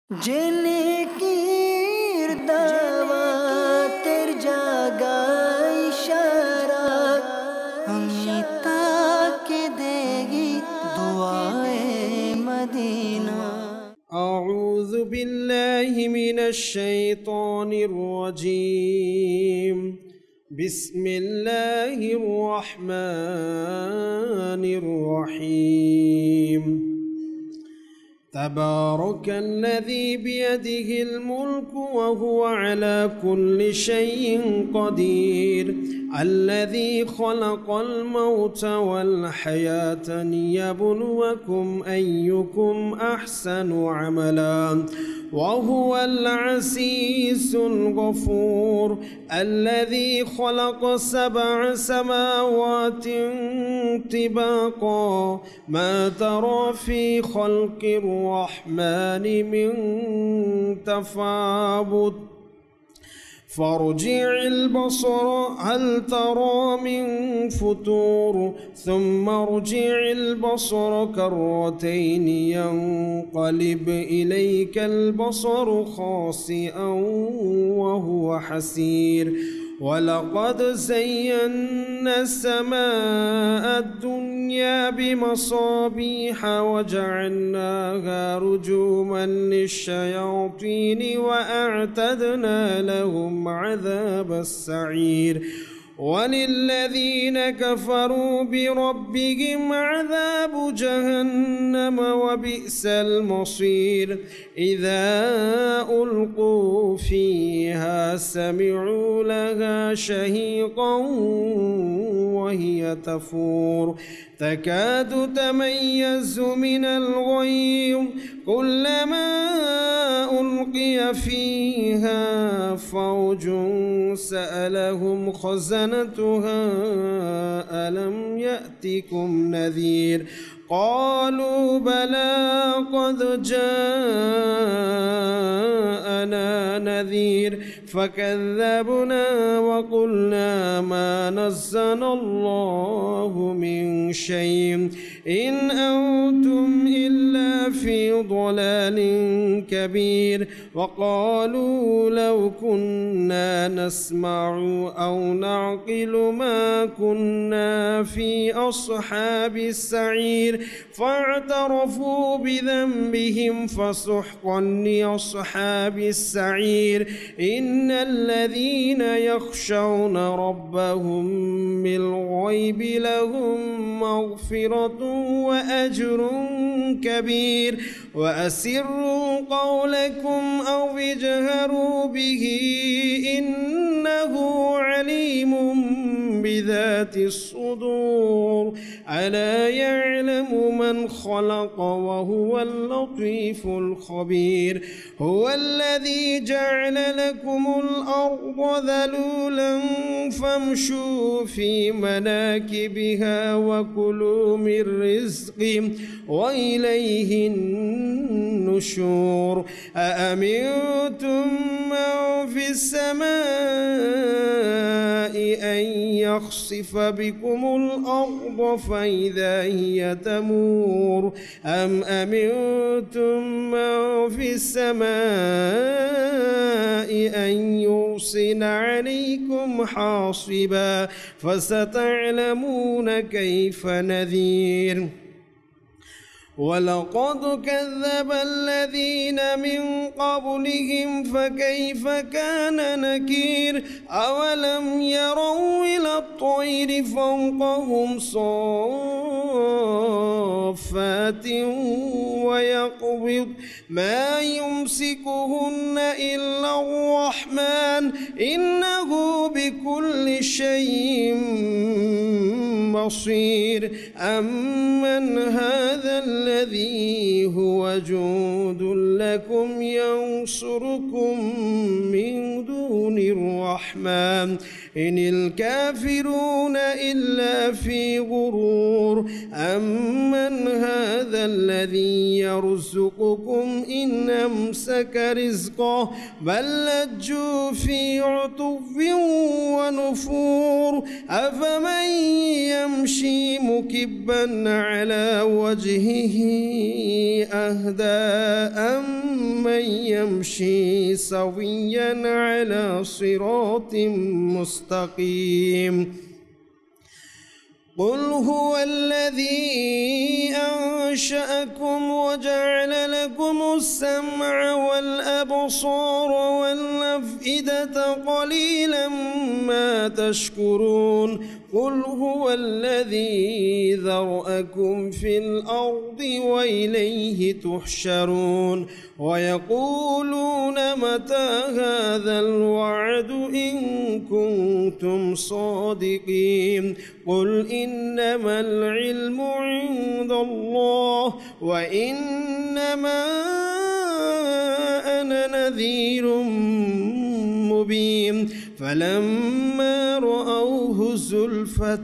जिनकीर दावतेर जागा इशारा अमिता के देगी दुआए मदीना। अऊज़ु बिल्लाहि मिनश शैतानिर रजीम। बिस्मिल्लाहिर रहमानिर रहीम। तबारकल्लज़ी बियदिहिल मुल्कु वहुव अला कुल्लि शैइन क़दीर। अल्लज़ी ख़लक़ल मौता वल हयाता लियब्लुवकुम अय्युकुम अहसनु अमला वहुवल अज़ीज़ुल गफ़ूर। अल्लज़ी ख़लक़ सबअ समावातिन तिबाक़ा मा तरा फ़ी ख़ल्क़िर रहमानि मिन तफ़ावुत फ़ारजि'ल बसर हल तरा मिन फ़ुतूर थुम्म अर्जि'ल बसर कर्रतैन यंक़लिब इलैकल बसर ख़ासिअन वहुव हसीर। वलक़द ज़य्यन्ना अस्समाअ अद्दुन्या बिमसाबीह वजअल्नाहा रुजूमन लिश्शयातीन वअअतदना लहुम अज़ाबस सईर। वलिल्लज़ीन कफ़रू बिरब्बिहिम अज़ाबु जहन्नम वबिअसल मसीर। इज़ा उल्क़ू फ़ीहा समिअू लहा शहीक़न वहिय तफ़ूर तकादु तमय्यज़ु मिनल ग़यज़ कुल्लमा उल्क़िय फ़ीहा फ़ौजुन सअलहुम ख़ज़नतुहा अलम यअतिकुम नज़ीर। क़ालू बला क़द जाअना नज़ीर फ़कज़्ज़बना वक़ुल्ना मा नज़्ज़लल्लाहु मिन शैइन इन अंतुम इल्ला फ़ी ضलालिन कबीर। वक़ालू लौ कुन्ना नस्मअु औ नअक़िलु मा कुन्ना फ़ी अस्हाबिस सईर फ़अतरफ़ू बिज़ंबिहिम फ़सुहक़न लिअस्हाबिस सईर। इन्नल्लज़ीन यख़शौना रब्बहुम बिल्ग़ैबि लहुम मग़फ़िरतुन वअज्रुन कबीर। वअसिर्रू क़ौलकुम औ इजहरु बिही इन्नहु अलीमुम बिज़ातिस सुदूर। अला यअलमु मन ख़लक़ वहुवल लतीफ़ुल ख़बीर। हुवल्लज़ी जअल लकुमुल अर्ज़ ज़लूलन फ़म्शू फ़ी मनाकिबिहा वकुलू मिन रिज़्क़िही वइलैहिन नुशूर। अअमिनतुम मन फ़िस समाइ अन यख़सिफ़ बिकुमुल अर्ज़ फ़इज़ा हिय तमूर अम अमिनतुम मन फ़िस समाइ अन युरसिल अलैकुम हासिबा फसतअलमून कैफ़ नज़ीर। वलक़द कज़्ज़ब الذين من قبلهم فكيف كان نكير। أولم يروا إلى الطير فوقهم صافات ويقبض ما يمسكهن إلا الرحمن إنه بكل شيء بصير। أمن هذا الذي هو جند لكم ينصركم من دون الرحمن إن الكافرون إلا في غرور। أمن هذا الذي يرزقكم إن أمسك رزقه بل لجوا في عتو ونفور. أفمن يمشي مكبا على وجهه أهدى أمن يمشي سويا على صراط مستقيم قل هو الذي أنشأكم وجعل لكم السمع والأبصار والأفئدة قليلا ما تشكرون قل هو الذي ذرأكم في الأرض وإليه تحشرون ويقولون متى هذا الوعد إن كنتم صادقين قل إنما العلم عند الله وإنما أنا نذير مبين فلما رأوه زلفة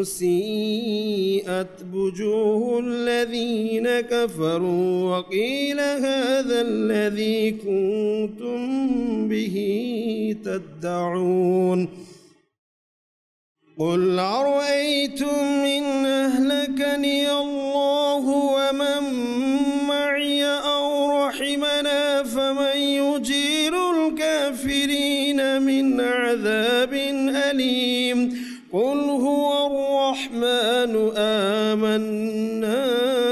سيئت وجوه الذين كفروا وقيل هذا الذي كنتم به تدعون قل أرأيتم إن أهلكني الله ومن معي أو رحمنا فمن يجير الكافرين من عذاب أليم قل هو الرحمن آمنا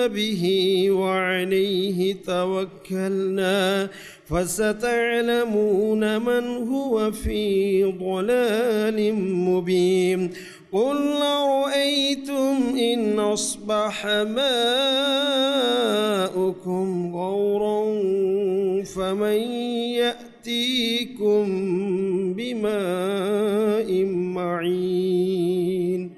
به وعليه توكلنا فستعلمون من هو في ضلال مبين قل أرأيتم إن أصبح ماؤكم غورا فمن يأتيكم بماء معين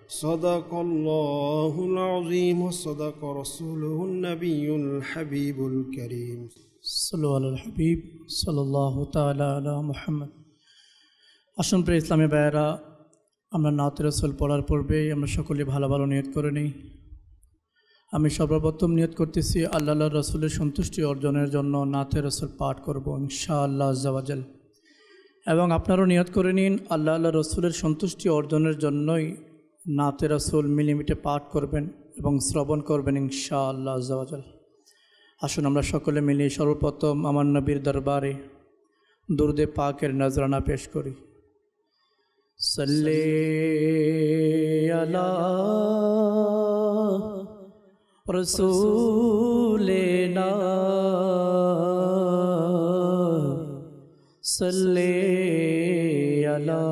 صدق الله العظيم وصدق رسوله النبي الحبيب الكريم صلوا على الحبيب صلى الله تعالى على محمد আসুন প্রিয় ইসলামী ভাইয়েরা আমরা নাত রাসূল পড়ার পূর্বে আমরা সকলে ভালো ভালো নিয়ত করে নিই আমি সর্বপ্রথম নিয়ত করতেছি আল্লাহর রাসূলের সন্তুষ্টি অর্জনের জন্য নাত রাসূল পাঠ করব ইনশাআল্লাহ আযজা ওয়া জাল এবং আপনারাও নিয়ত করে নিন আল্লাহর রাসূলের সন্তুষ্টি অর্জনের জন্যই নাত রাসূল মিলিমিটে পাঠ করবেন এবং শ্রবণ করবেন ইনশাআল্লাহ আযজা ওয়া জাল আসুন আমরা সকলে মিলে সর্বপ্রথম আমার নবীর দরবারে দুরুদে পাকের নজরানা পেশ করি সাল্লি আলা রাসূলিনা সাল্লি আলা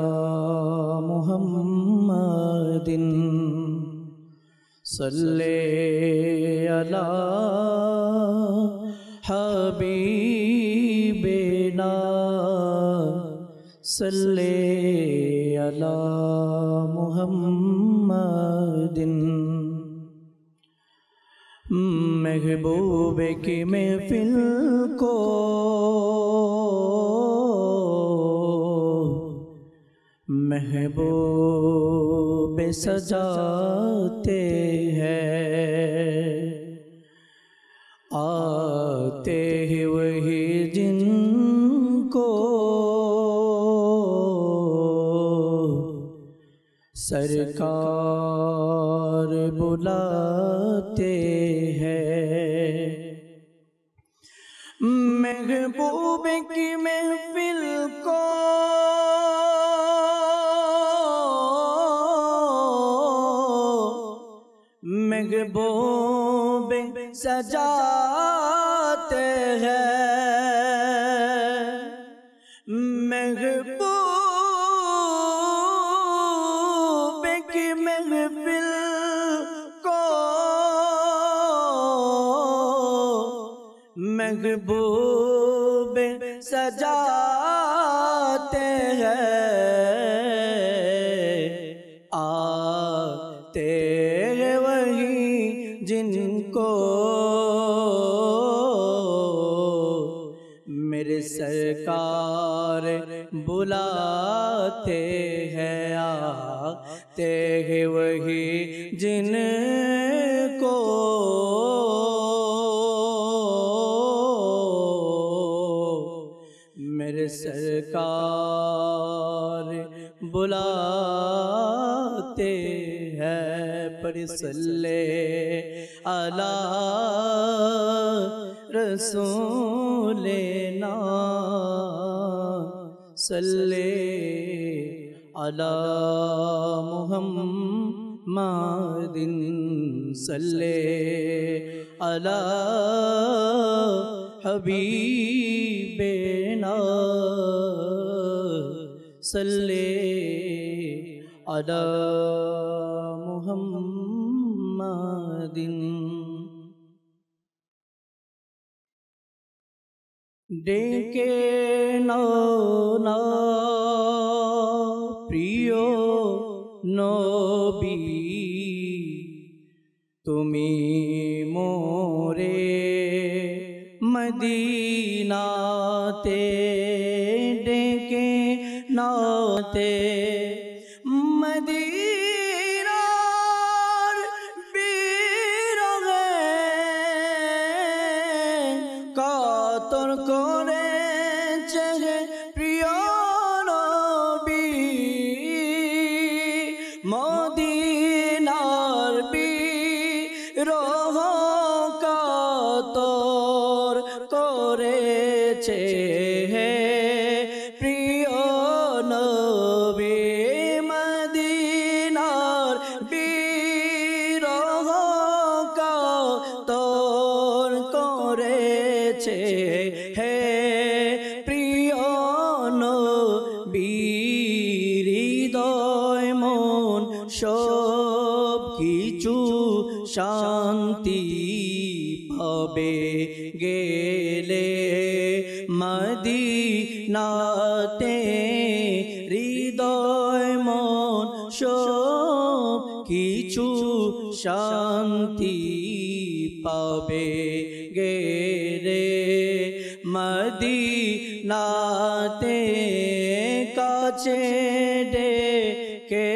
মুহাম্মাদিন সাল্লি আলা হাবিবিনা সাল্লি আলা মুহাম্মাদিন महबूब की महफिल को महबूब सजाते हैं आते ही वही जिनको सरकार बुलाते हैं महबूब की महफिल को महबूब सजाते हैं महबूब की महफिल को महबूब सजाते हैं आते हैं वही जिनको मेरे सरकार बुलाते हैं आते हैं वही जिनको मेरे सरकार बुलाते हैं पर सल्ले अला रसूलना सल्ले अला मुहम्मदिन सल्ले अला हबीबना सल्ले अला मुहम्मदिन। ডেকে না প্রিয় নবী তুমি মোরে মদিনাতে ডেকে নাতে মদিনার বিরহে কাতর করেছে প্রিয় নবী মদিনার বিরহ কাতর করেছে প্রিয় নবী মদিনার বিরহ কাতর করেছে হে প্রিয় নবী হৃদয় মন সব কিছু শান্তি পাবে গেলে মদিনাতে হৃদয় মন সব কিছু শান্তি পাবে গেলে মদিনাতে কাছে ডেকে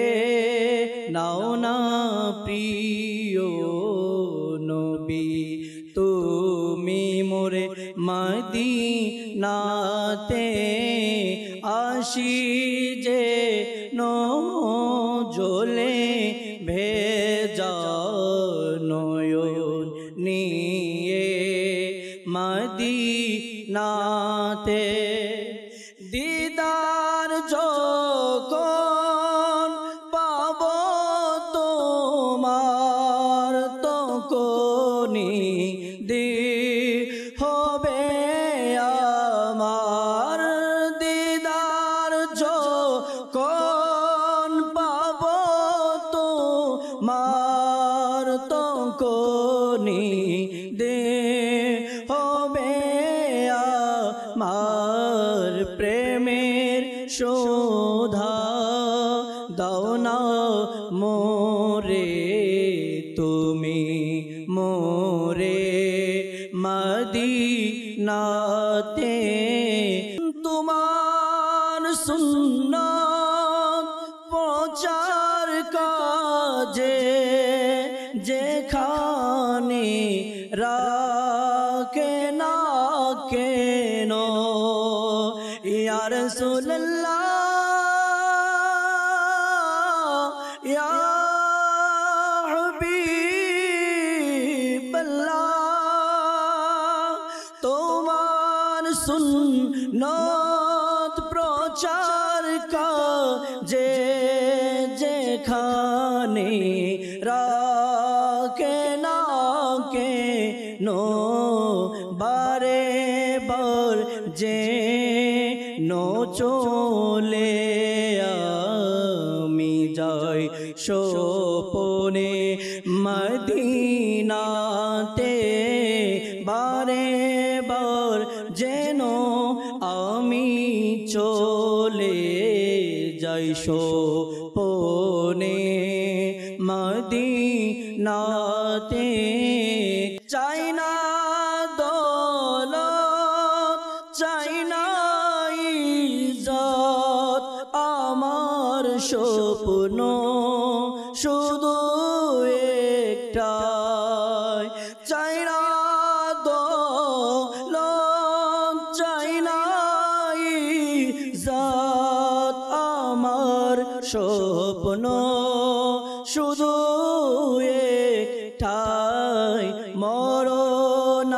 নাও না প্রিয় নবী তুমি মোরে মদিনাতে আসি যে নজলে ভেজা নয়ন নিয়ে মদিনাতে দিদার যখন পাব তোমার তখনই হবে আমার দিদার যখন পাব তোমার তখনই হবে আমার প্রেমের শোধা দাও না মোরে তুমি মোরে মদিনাতে তোমার সুন্নাত প্রচার কাজে যেখানে রাখে না কেন ইয়া রাসূলুল্লাহ ইয়া হাবিবাল্লাহ তোমার সুন্নাত প্রচার কাজে যেখানে রাখে না কেন বারে বার যে চলে আমি যাই সোপনে মদিনাতে বারে বার যেন আমি চলে যাই সোপনে মদিনাতে চাই না দৌলত চাই না ইজ্জত আমার স্বপ্ন শুধু একটাই চাই না দৌলত চাই না স্বপ্ন শুধু একটাই মরণ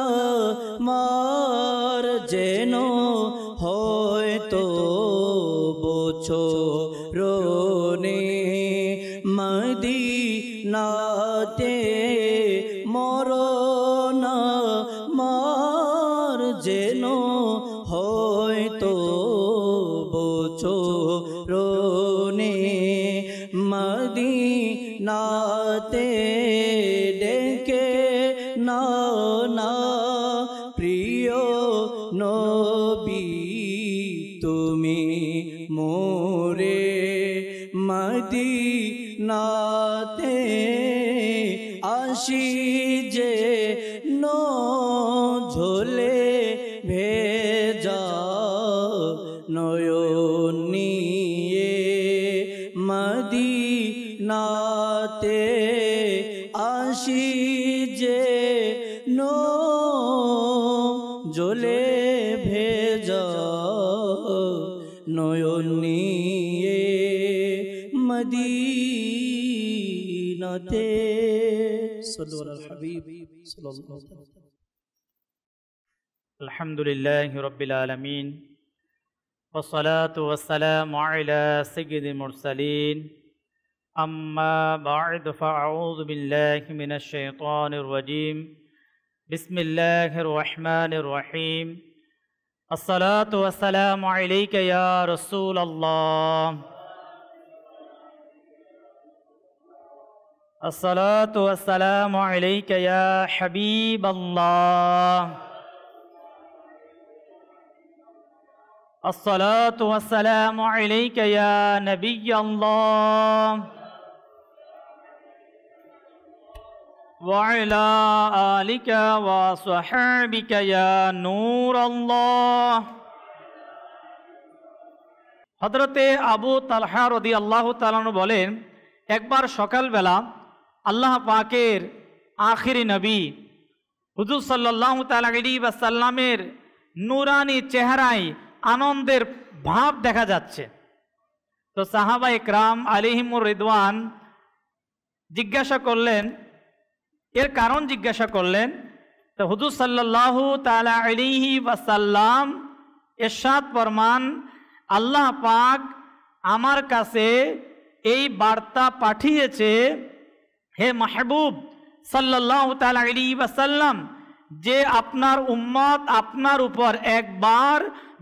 মার যেন হয়তো বছরনে মদিনাতে মরণ মার যেন হয়তো বছরনে মদিনাতে ডেকে না না প্রিয় নবী তুমি মোরে মদিনাতে আসি যে ঝোলে ভেজা নয়ন নিয়ে মদিনাতে আসি যে ঝোলে ভেজা নয়ন নিয়ে মদিনাতে সাল্লাল্লাহু আলাল হাবিব সাল্লাল্লাহু আলাইহি ওয়াসাল্লাম। আলহামদুলিল্লাহি রাব্বিল আলামিন والصلاة والسلام على سيد المرسلين أما بعد فأعوذ بالله من الشيطان الرجيم بسم الله الرحمن الرحيم الصلاة والسلام عليك يا رسول الله الصلاة والسلام عليك يا حبيب الله الصلاة والسلام عليك يا نبي الله وعلى آلك وصحابك يا نور الله হযরতে আবু তালহা রাদিয়াল্লাহু তাআলা আনহু বলেন, একবার সকালবেলা আল্লাহ পাকের আখিরি নবী হুজুর সাল্লাল্লাহু তাআলা আলাইহি ওয়াসাল্লামের নূরানি চেহারায় আনন্দের ভাব দেখা যাচ্ছে। তো সাহাবা ইকরাম আলাইহিমুর রিদওয়ান জিজ্ঞাসা করলেন, এর কারণ জিজ্ঞাসা করলেন। তো হুজুর সাল্লাল্লাহু তাআলা আলাইহি ওয়াসাল্লাম ইরশাদ ফরমান, আল্লাহ পাক আমার কাছে এই বার্তা পাঠিয়েছে, হে মাহবুব সাল্লাল্লাহু তাআলা আলাইহি ওয়াসাল্লাম, যে আপনার উম্মত আপনার উপর একবার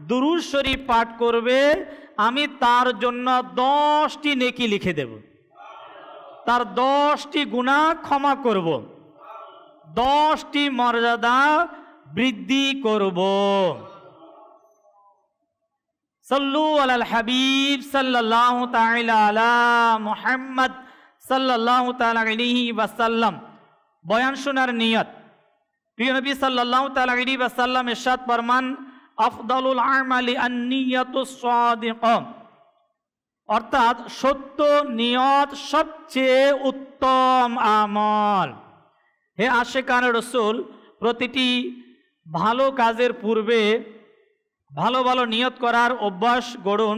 দুরূদ শরীফ পাঠ করবে, আমি তার জন্য 10টি নেকি লিখে দেব, তার 10টি গুনাহ ক্ষমা করব, 10টি মর্যাদা বৃদ্ধি করব। সাল্লু আলাল হাবিব সাল্লাল্লাহু তাআলা আলা মুহাম্মদ সাল্লাল্লাহু তাআলা আলাইহি ওয়াসাল্লাম। বয়ান শোনার নিয়ত। প্রিয় নবী সাল্লাল্লাহু তাআলা আলাইহি ওয়াসাল্লাম ইরশাদ ফরমান, আফদালুল আমালি আন-নিয়াতুস সাদিকা, অর্থাৎ সত্য নিয়ত সবচেয়ে উত্তম আমল। হে আশিকানে রাসূল, প্রতিটি ভালো কাজের পূর্বে ভালো ভালো নিয়ত করার অভ্যাস গড়ুন,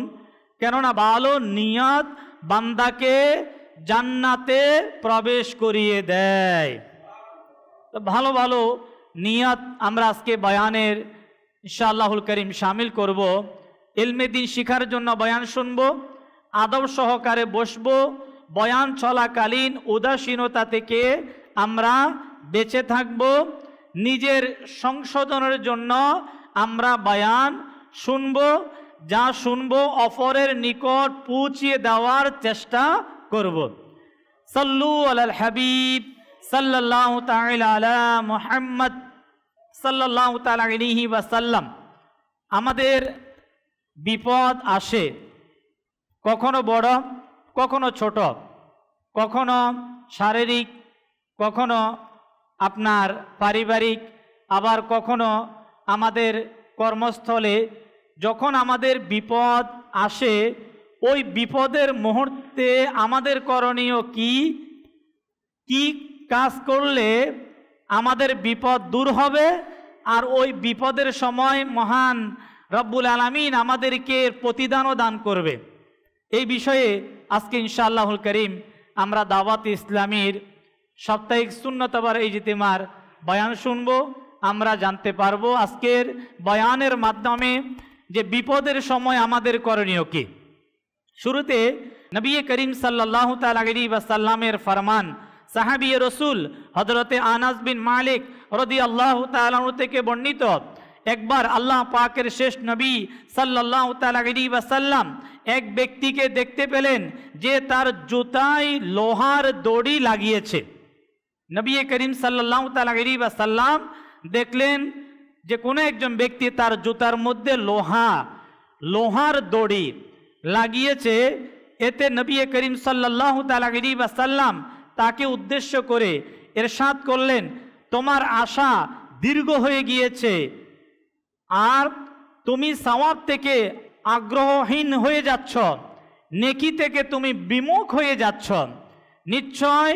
কেননা ভালো নিয়ত বান্দাকে জান্নাতে প্রবেশ করিয়ে দেয়। তো ভালো ভালো নিয়ত আমরা আজকে বয়ানের ইনশাআল্লাহুল করিম শামিল করব। ইলমে দ্বীন শিখার জন্য বয়ান শুনব, আদব সহকারে বসব, বয়ান চলাকালীন উদাসীনতা থেকে আমরা বেঁচে থাকব, নিজের সংশোধনের জন্য আমরা বয়ান শুনব, যা শুনব অপরের নিকট পৌঁছিয়ে দেওয়ার চেষ্টা করব। সাল্লু আলাল হাবিব সাল্লাল্লাহু তাআলা আলা মুহাম্মদ সাল্লাল্লাহু তাআলা আলাইহি ওয়াসাল্লাম। আমাদের বিপদ আসে, কখনো বড়, কখনো ছোট, কখনো শারীরিক, কখনো আপনার পারিবারিক, আবার কখনো আমাদের কর্মস্থলে। যখন আমাদের বিপদ আসে, ওই বিপদের মুহূর্তে আমাদের করণীয় কি কি কাজ করলে আমাদের বিপদ দূর হবে, আর ওই বিপদের সময় মহান রব্বুল আলামিন আমাদেরকে প্রতিদানও দান করবে। এই বিষয়ে আজকে ইনশাআল্লাহুল করিম আমরা দাওয়াত ইসলামীর সাপ্তাহিক সুন্নতবার ইজতিমার বয়ান শুনব। আমরা জানতে পারবো আজকের বয়ানের মাধ্যমে যে বিপদের সময় আমাদের করণীয় কি। শুরুতে নবী করিম সাল্লাল্লাহু তাআলা আলাইহি ওয়াসাল্লামের ফরমান, সাহাবী রসুল হযরতে আনাস বিন মালিক রাদিয়াল্লাহু তাআলা আনহু থেকে বর্ণিত, একবার আল্লাহ পাকের শেষ নবী সাল্লাল্লাহু তাআলা আলাইহি ওয়াসাল্লাম এক ব্যক্তিকে দেখতে পেলেন যে তার জুতায় লোহার দড়ি লাগিয়েছে। নবী করিম সাল্লাল্লাহু তাআলা আলাইহি ওয়াসাল্লাম দেখলেন যে কোনো একজন ব্যক্তি তার জুতার মধ্যে লোহার দড়ি লাগিয়েছে। এতে নবী করিম সাল্লাল্লাহু তাআলা আলাইহি ওয়াসাল্লাম তাকে উদ্দেশ্য করে ইরশাদ করলেন, তোমার আশা দীর্ঘ হয়ে গিয়েছে আর তুমি সওয়াব থেকে আগ্রহহীন হয়ে যাচ্ছ, নেকি থেকে তুমি বিমুখ হয়ে যাচ্ছ। নিশ্চয়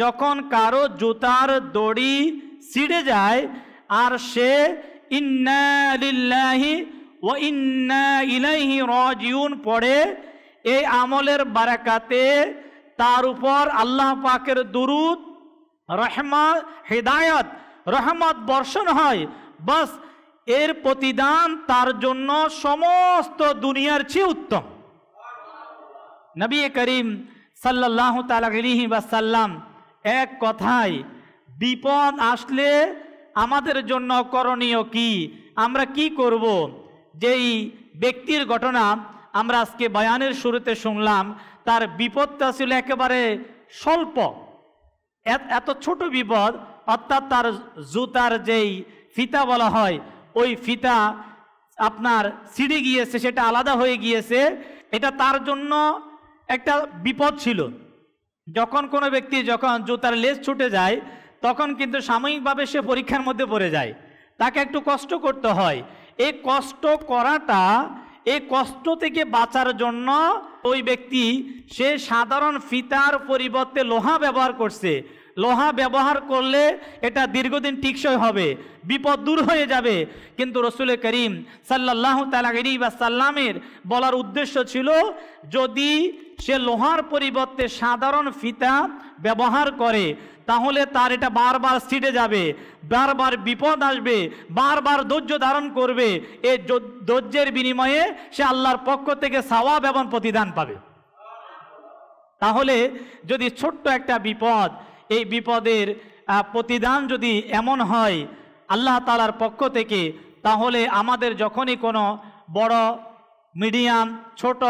যখন কারো জুতার দড়ি ছিঁড়ে যায় আর সে ইন্না লিল্লাহি ওয়া ইন্না ইলাইহি রাজিউন পড়ে, এই আমলের বারাকাতে তার উপর আল্লাহ পাকের দুরুদ, রহমত, হিদায়াত, রহমত বর্ষণ হয়। বাস এর প্রতিদান তার জন্য সমস্ত দুনিয়ার চেয়ে উত্তম। নবী করিম সাল্লাল্লাহু তাআলা আলাইহি ওয়াসাল্লাম এক কথায় বিপদ আসলে আমাদের জন্য করণীয় কি, আমরা কি করব। যেই ব্যক্তির ঘটনা আমরা আজকে বয়ানের শুরুতে শুনলাম, তার বিপদটা ছিল একেবারে স্বল্প, এত ছোট বিপদ, অর্থাৎ তার জুতার যেই ফিতা বলা হয় ওই ফিতা আপনার ছিঁড়ে গিয়েছে, সেটা আলাদা হয়ে গিয়েছে। এটা তার জন্য একটা বিপদ ছিল। যখন কোনো ব্যক্তি যখন জুতার লেজ ছুটে যায় তখন কিন্তু সাময়িকভাবে সে পরীক্ষার মধ্যে পড়ে যায়, তাকে একটু কষ্ট করতে হয়। এই কষ্ট করাটা, এই কষ্ট থেকে বাঁচার জন্য ওই ব্যক্তি সে সাধারণ ফিতার পরিবর্তে লোহা ব্যবহার করছে। লোহা ব্যবহার করলে এটা দীর্ঘদিন টিকসই হবে, বিপদ দূর হয়ে যাবে। কিন্তু রসুল করিম সাল্লাল্লাহু তাআলা আলাইহি ওয়াসাল্লামের বলার উদ্দেশ্য ছিল, যদি সে লোহার পরিবর্তে সাধারণ ফিতা ব্যবহার করে তাহলে তার এটা বারবার ছিঁড়ে যাবে, বারবার বিপদ আসবে, বারবার ধৈর্য ধারণ করবে। এই ধৈর্যের বিনিময়ে সে আল্লাহর পক্ষ থেকে সওয়াব এবং প্রতিদান পাবে। তাহলে যদি ছোট্ট একটা বিপদ, এই বিপদের প্রতিদান যদি এমন হয় আল্লাহ তাআলার পক্ষ থেকে, তাহলে আমাদের যখনই কোনো বড়, মিডিয়াম, ছোট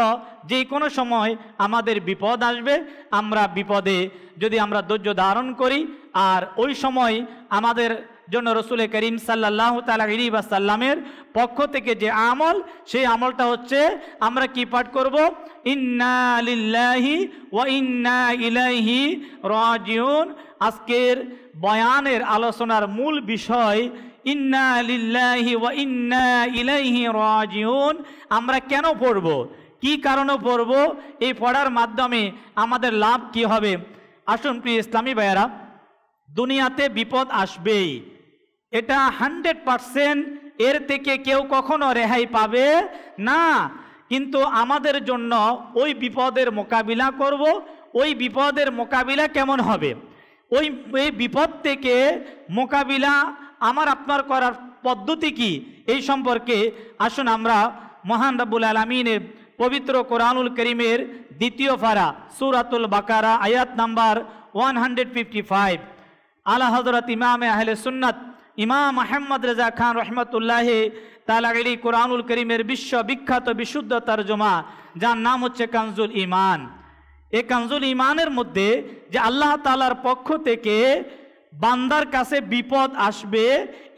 যে কোনো সময় আমাদের বিপদ আসবে, আমরা বিপদে যদি আমরা ধৈর্য ধারণ করি, আর ওই সময় আমাদের জন্য রসুল করিম সাল্লাল্লাহু তাআলা আলাইহি ওয়াসাল্লামের পক্ষ থেকে যে আমল, সেই আমলটা হচ্ছে আমরা কি পাঠ করব, ইন্না লিল্লাহি ওয়া ইন্না ইলাইহি রাজিউন। আজকের বয়ানের আলোচনার মূল বিষয় ইন্না লিল্লাহি ওয়া ইন্না ইলাইহি রাজিউন। আমরা কেন পড়ব, কি কারণে পড়ব, এই পড়ার মাধ্যমে আমাদের লাভ কি হবে। আসুন প্রিয় ইসলামী ভাইয়েরা, দুনিয়াতে বিপদ আসবেই, এটা 100%, এর থেকে কেউ কখনো রেহাই পাবে না। কিন্তু আমাদের জন্য ওই বিপদের মোকাবিলা করব। ওই বিপদের মোকাবিলা কেমন হবে, ওই বিপদ থেকে মোকাবিলা আমার আপনার করার পদ্ধতি কি, এই সম্পর্কে আসুন আমরা মহান রব্বুল আলামিনের পবিত্র কোরআনুল করিমের 2য় পারা সূরাতুল বাকারা আয়াত নাম্বার 155 আলা হযরত ইমাম আহলে সুন্নাত ইমাম আহমদ রেজা খান রহমতুল্লাহ তাআলা আলাইহি কোরআনুল করিমের বিশ্ববিখ্যাত বিশুদ্ধ তরজমা, যার নাম হচ্ছে কানজুল ঈমান। এই কানজুল ঈমানের মধ্যে যে আল্লাহ তাআলার পক্ষ থেকে বান্দার কাছে বিপদ আসবে,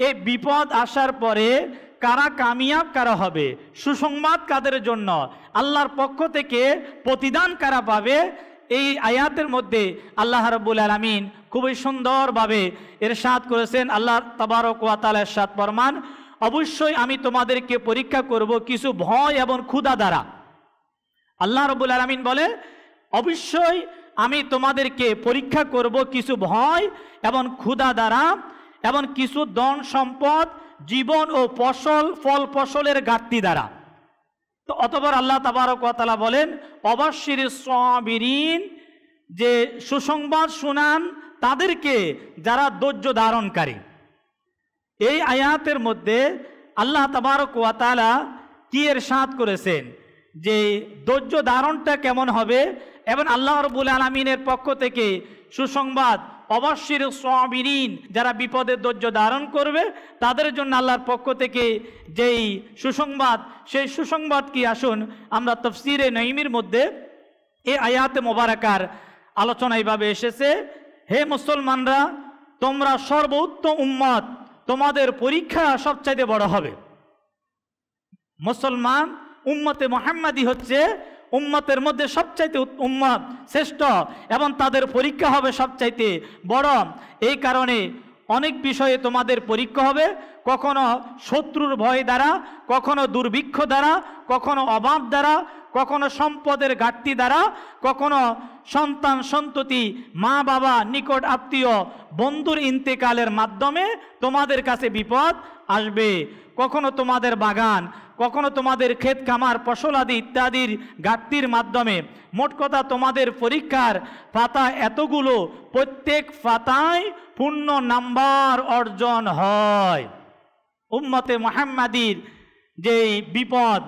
এই বিপদ আসার পরে কারা কামিয়াব, কারা হবে, সুসংবাদ কাদের জন্য, আল্লাহর পক্ষ থেকে প্রতিদান কারা পাবে, এই আয়াতের মধ্যে আল্লাহ রাব্বুল আলামিন খুবই সুন্দরভাবে ইরশাদ করেছেন। আল্লাহ তাবারক ওয়া তাআলা ইরশাদ ফরমান, অবশ্যই আমি তোমাদেরকে পরীক্ষা করব কিছু ভয় এবং ক্ষুধা দ্বারা। আল্লাহ রাব্বুল আলামিন বলে, অবশ্যই আমি তোমাদেরকে পরীক্ষা করব কিছু ভয় এবং ক্ষুধা দ্বারা, এবং কিছু ধন সম্পদ, জীবন ও ফল ফসলের ঘাটতি দ্বারা। তো তো অতঃপর আল্লাহ তাবারক ওয়া তাআলা বলেন অবাশশিরিস সাবিরিন, যে সুসংবাদ শুনান তাদেরকে যারা ধৈর্য ধারণকারী। এই আয়াতের মধ্যে আল্লাহ তাবারক ওয়া তাআলা কি ইরশাদ করেছেন যে ধৈর্য ধারণটা কেমন হবে, এবং আল্লাহ রাব্বুল আলামিনের পক্ষ থেকে সুসংবাদ অবাশশিরিস সাবিরিন, যারা বিপদে ধৈর্য ধারণ করবে তাদের জন্য আল্লাহর পক্ষ থেকে যেই সুসংবাদ, সেই সুসংবাদ কি আসুন আমরা তাফসীরে নাঈমের মধ্যে এই আয়াতে মোবারকার আলোচনা এইভাবে এসেছে, হে মুসলমানরা, তোমরা সর্বোত্তম উম্মত, তোমাদের পরীক্ষা সবচাইতে বড় হবে। মুসলমান উম্মতে মুহাম্মাদি হচ্ছে উম্মতের মধ্যে সবচাইতে উম্মত শ্রেষ্ঠ, এবং তাদের পরীক্ষা হবে সবচাইতে বড়। এই কারণে অনেক বিষয়ে তোমাদের পরীক্ষা হবে, কখনো শত্রুর ভয় দ্বারা, কখনো দুর্ভিক্ষ দ্বারা, কখনো অভাব দ্বারা, কখনো সম্পদের ঘাটতি দ্বারা, কখনো সন্তান সন্ততি, মা বাবা, নিকট আত্মীয়, বন্ধুর ইন্তেকালের মাধ্যমে তোমাদের কাছে বিপদ আসবে, কখনো তোমাদের বাগান, কখনো তোমাদের ক্ষেত খামার ফসলাদি ইত্যাদির ঘাটতির মাধ্যমে। মোট কথা তোমাদের পরীক্ষার পাতা এতগুলো, প্রত্যেক পাতায় পূর্ণ নাম্বার অর্জন হয়। উম্মতে মুহাম্মাদির যেই বিপদ,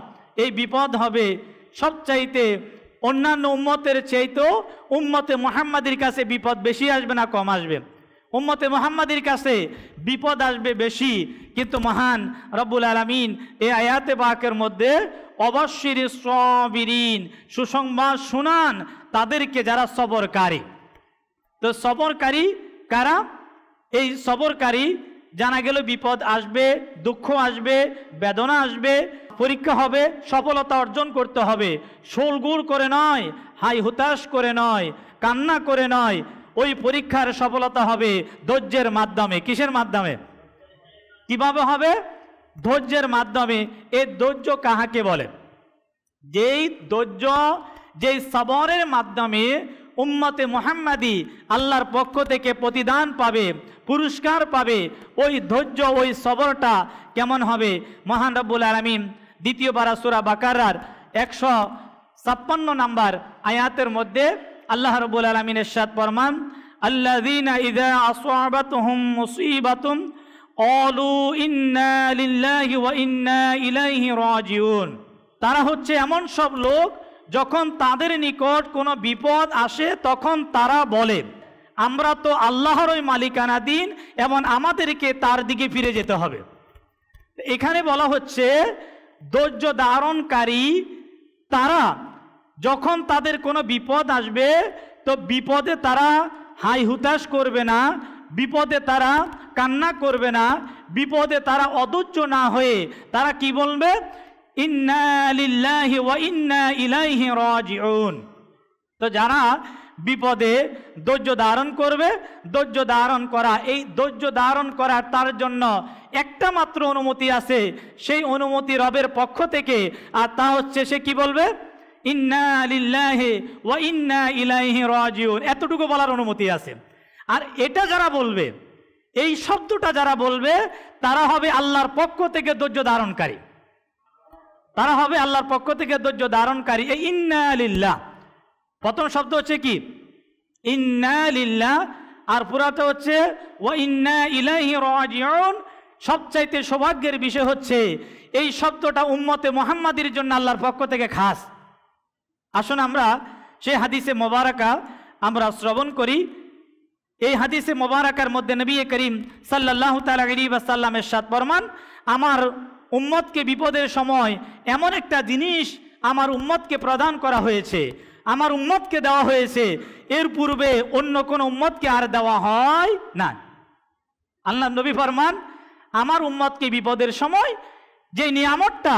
এই বিপদ হবে সবচাইতে অন্যান্য উম্মতের চাইতেও উম্মতে মুহাম্মাদির কাছে বিপদ বেশি আসবে না কম আসবে? উম্মতে মুহাম্মাদির কাছে বিপদ আসবে বেশি। কিন্তু মহান রব্বুল আলামিন এই আয়াতে পাকের মধ্যে অবাশশিরিস সাবিরিন, সুসংবাদ শুনান তাদেরকে যারা সবরকারী। তো সবরকারী কারা? এই সবরকারী, জানা গেল বিপদ আসবে, দুঃখ আসবে, বেদনা আসবে, পরীক্ষা হবে, সফলতা অর্জন করতে হবে, শোলগুড় করে নয়, হাই হুতাশ করে নয়, কান্না করে নয়। ওই পরীক্ষার সফলতা হবে ধৈর্যের মাধ্যমে। কিসের মাধ্যমে? কিভাবে হবে? ধৈর্যের মাধ্যমে। এই ধৈর্য কাহাকে বলে? যেই ধৈর্য, যেই সবরের মাধ্যমে উম্মতে মুহাম্মাদি আল্লাহর পক্ষ থেকে প্রতিদান পাবে, পুরস্কার পাবে, ওই ধৈর্য, ওই সবরটা কেমন হবে? মহান রব্বুল আলামিন দ্বিতীয় পারা সূরা বাকারার 156 নম্বর আয়াতের মধ্যে আল্লাহ রাব্বুল আলামিন ইরশাদ ফরমান, আল্লাযীনা ইযা আসাবাতহুম মুসিবাতুন ক্বালু ইন্না লিল্লাহি ওয়া ইন্না ইলাইহি রাজিউন। তারা হচ্ছে এমন সব লোক, যখন তাদের নিকট কোনো বিপদ আসে তখন তারা বলে, আমরা তো আল্লাহরই মালিকানাধীন এবং আমাদেরকে তার দিকে ফিরে যেতে হবে। এখানে বলা হচ্ছে ধৈর্য ধারণকারী তারা যখন তাদের কোনো বিপদ আসবে, তো বিপদে তারা হাই হুতাশ করবে না, বিপদে তারা কান্না করবে না, বিপদে তারা অধৈর্য না হয়ে তারা কি বলবে? ইন্না লিল্লাহি ওয়া ইন্না ইলাইহি রাজিউন। তো যারা বিপদে ধৈর্য ধারণ করবে, ধৈর্য ধারণ করা, এই ধৈর্য ধারণ করার তার জন্য একটা মাত্র অনুমতি আছে, সেই অনুমতি রবের পক্ষ থেকে। আর তা হচ্ছে সে কি বলবে? ইন্না লিল্লাহি ওয়া ইন্না ইলাইহি রাজিউন, এতটুকু বলার অনুমতি আছে। আর এটা যারা বলবে, এই শব্দটা যারা বলবে, তারা হবে আল্লাহর পক্ষ থেকে ধৈর্য ধারণকারী। তারা হবে আল্লাহর পক্ষ থেকে ধৈর্য ধারণকারী। এই ইন্না লিল্লাহ, প্রথম শব্দ হচ্ছে কি? ইন্না লিল্লাহ, আর পুরাটা হচ্ছে ওয়া ইন্না ইলাইহি রাজিউন। সবচাইতে সৌভাগ্যের বিষয় হচ্ছে এই শব্দটা উম্মতে মুহাম্মাদির জন্য আল্লাহর পক্ষ থেকে খাস। আসুন আমরা সেই হাদিসে মোবারকা আমরা শ্রবণ করি। এই হাদিসে মোবারকার মধ্যে নবী করিম সাল্লাল্লাহু তাআলা আলাইহি ওয়াসাল্লাম ইরশাদ ফরমান, আমার উম্মতকে বিপদের সময় এমন একটা জিনিস আমার উম্মতকে প্রদান করা হয়েছে, আমার উম্মতকে দেওয়া হয়েছে, এর পূর্বে অন্য কোন উম্মতকে আর দেওয়া হয় না। আল্লাহ নবী ফরমান, আমার উম্মতকে বিপদের সময় যে নিয়ামতটা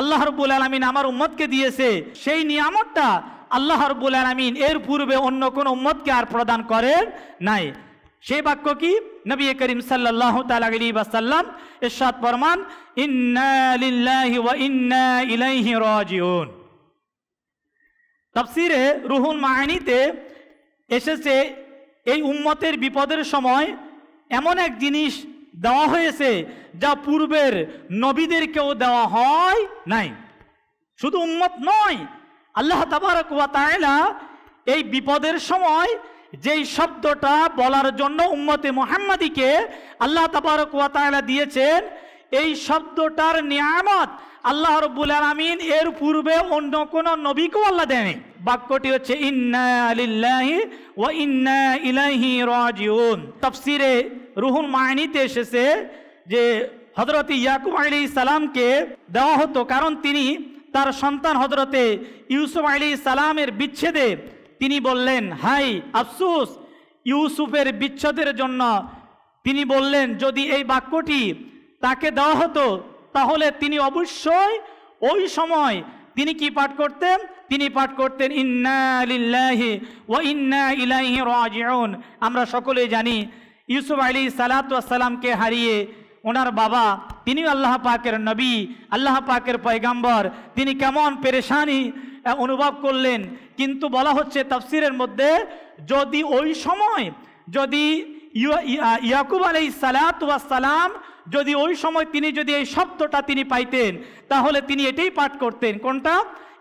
আল্লাহ রাব্বুল আলামিন আমার উম্মতকে দিয়েছে, সেই নিয়ামতটা আল্লাহ রাব্বুল আলামিন এর পূর্বে অন্য কোন উম্মতকে আর প্রদান করেন নাই। সেই বাক্য কি? নবী করিম সাল্লাল্লাহু তাআলা আলাইহি ওয়াসাল্লাম ইরশাদ ফরমান, ইন্না লিল্লাহি ওয়া ইন্না ইলাইহি রাজিউন। তাফসীরে রুহুল মাআনিতে এসেছে, এই উম্মতের বিপদের সময় এমন এক জিনিস দেওয়া হয়েছে যা পূর্বের নবীদেরকেও দেওয়া হয় নাই। শুধু উম্মত নয়, আল্লাহ তাবারক ওয়া তাআলা এই বিপদের সময় যেই শব্দটা বলার জন্য উম্মতে মুহাম্মাদীকে আল্লাহ তাবারক ওয়া তাআলা দিয়েছেন, এই শব্দটার নিয়ামত আল্লাহ রাব্বুল আলামিন এর পূর্বে অন্য কোন নবীকেও আল্লাহ দেয়নি। বাক্যটি হচ্ছে ইন্না লিল্লাহি ওয়া ইন্না ইলাইহি রাজিউন। তাফসিরে রুহুল মাআনিতে এসেছে যে হযরত ইয়াকুব আলাইহিস সালামকে দেওয়া হতো, কারণ তিনি তার সন্তান হযরতে ইউসুফ আলাইহিস সালামের বিচ্ছেদে তিনি বললেন, হাই আফসোস ইউসুফের বিচ্ছেদের জন্য। তিনি বললেন যদি এই বাক্যটি তাকে দেওয়া হতো তাহলে তিনি অবশ্যই ওই সময় তিনি কি পাঠ করতেন? তিনি পাঠ করতেন ইন্না লিল্লাহি ওয়া ইন্না ইলাইহি রাজিউন। আমরা সকলেই জানি ইউসুফ আলাইহিস সালাতু ওয়াস সালামকে হারিয়ে ওনার বাবা, তিনি আল্লাহ পাকের নবী, আল্লাহ পাকের পয়গাম্বর, তিনি কেমন পেরেশানি অনুভব করলেন। কিন্তু বলা হচ্ছে তাফসিরের মধ্যে যদি ওই সময় যদি ইয়াকুব আলাইহিস সালাতু ওয়াস সালাম যদি ওই সময় তিনি যদি এই শব্দটা তিনি পাইতেন তাহলে তিনি এটাই পাঠ করতেন, কোনটা?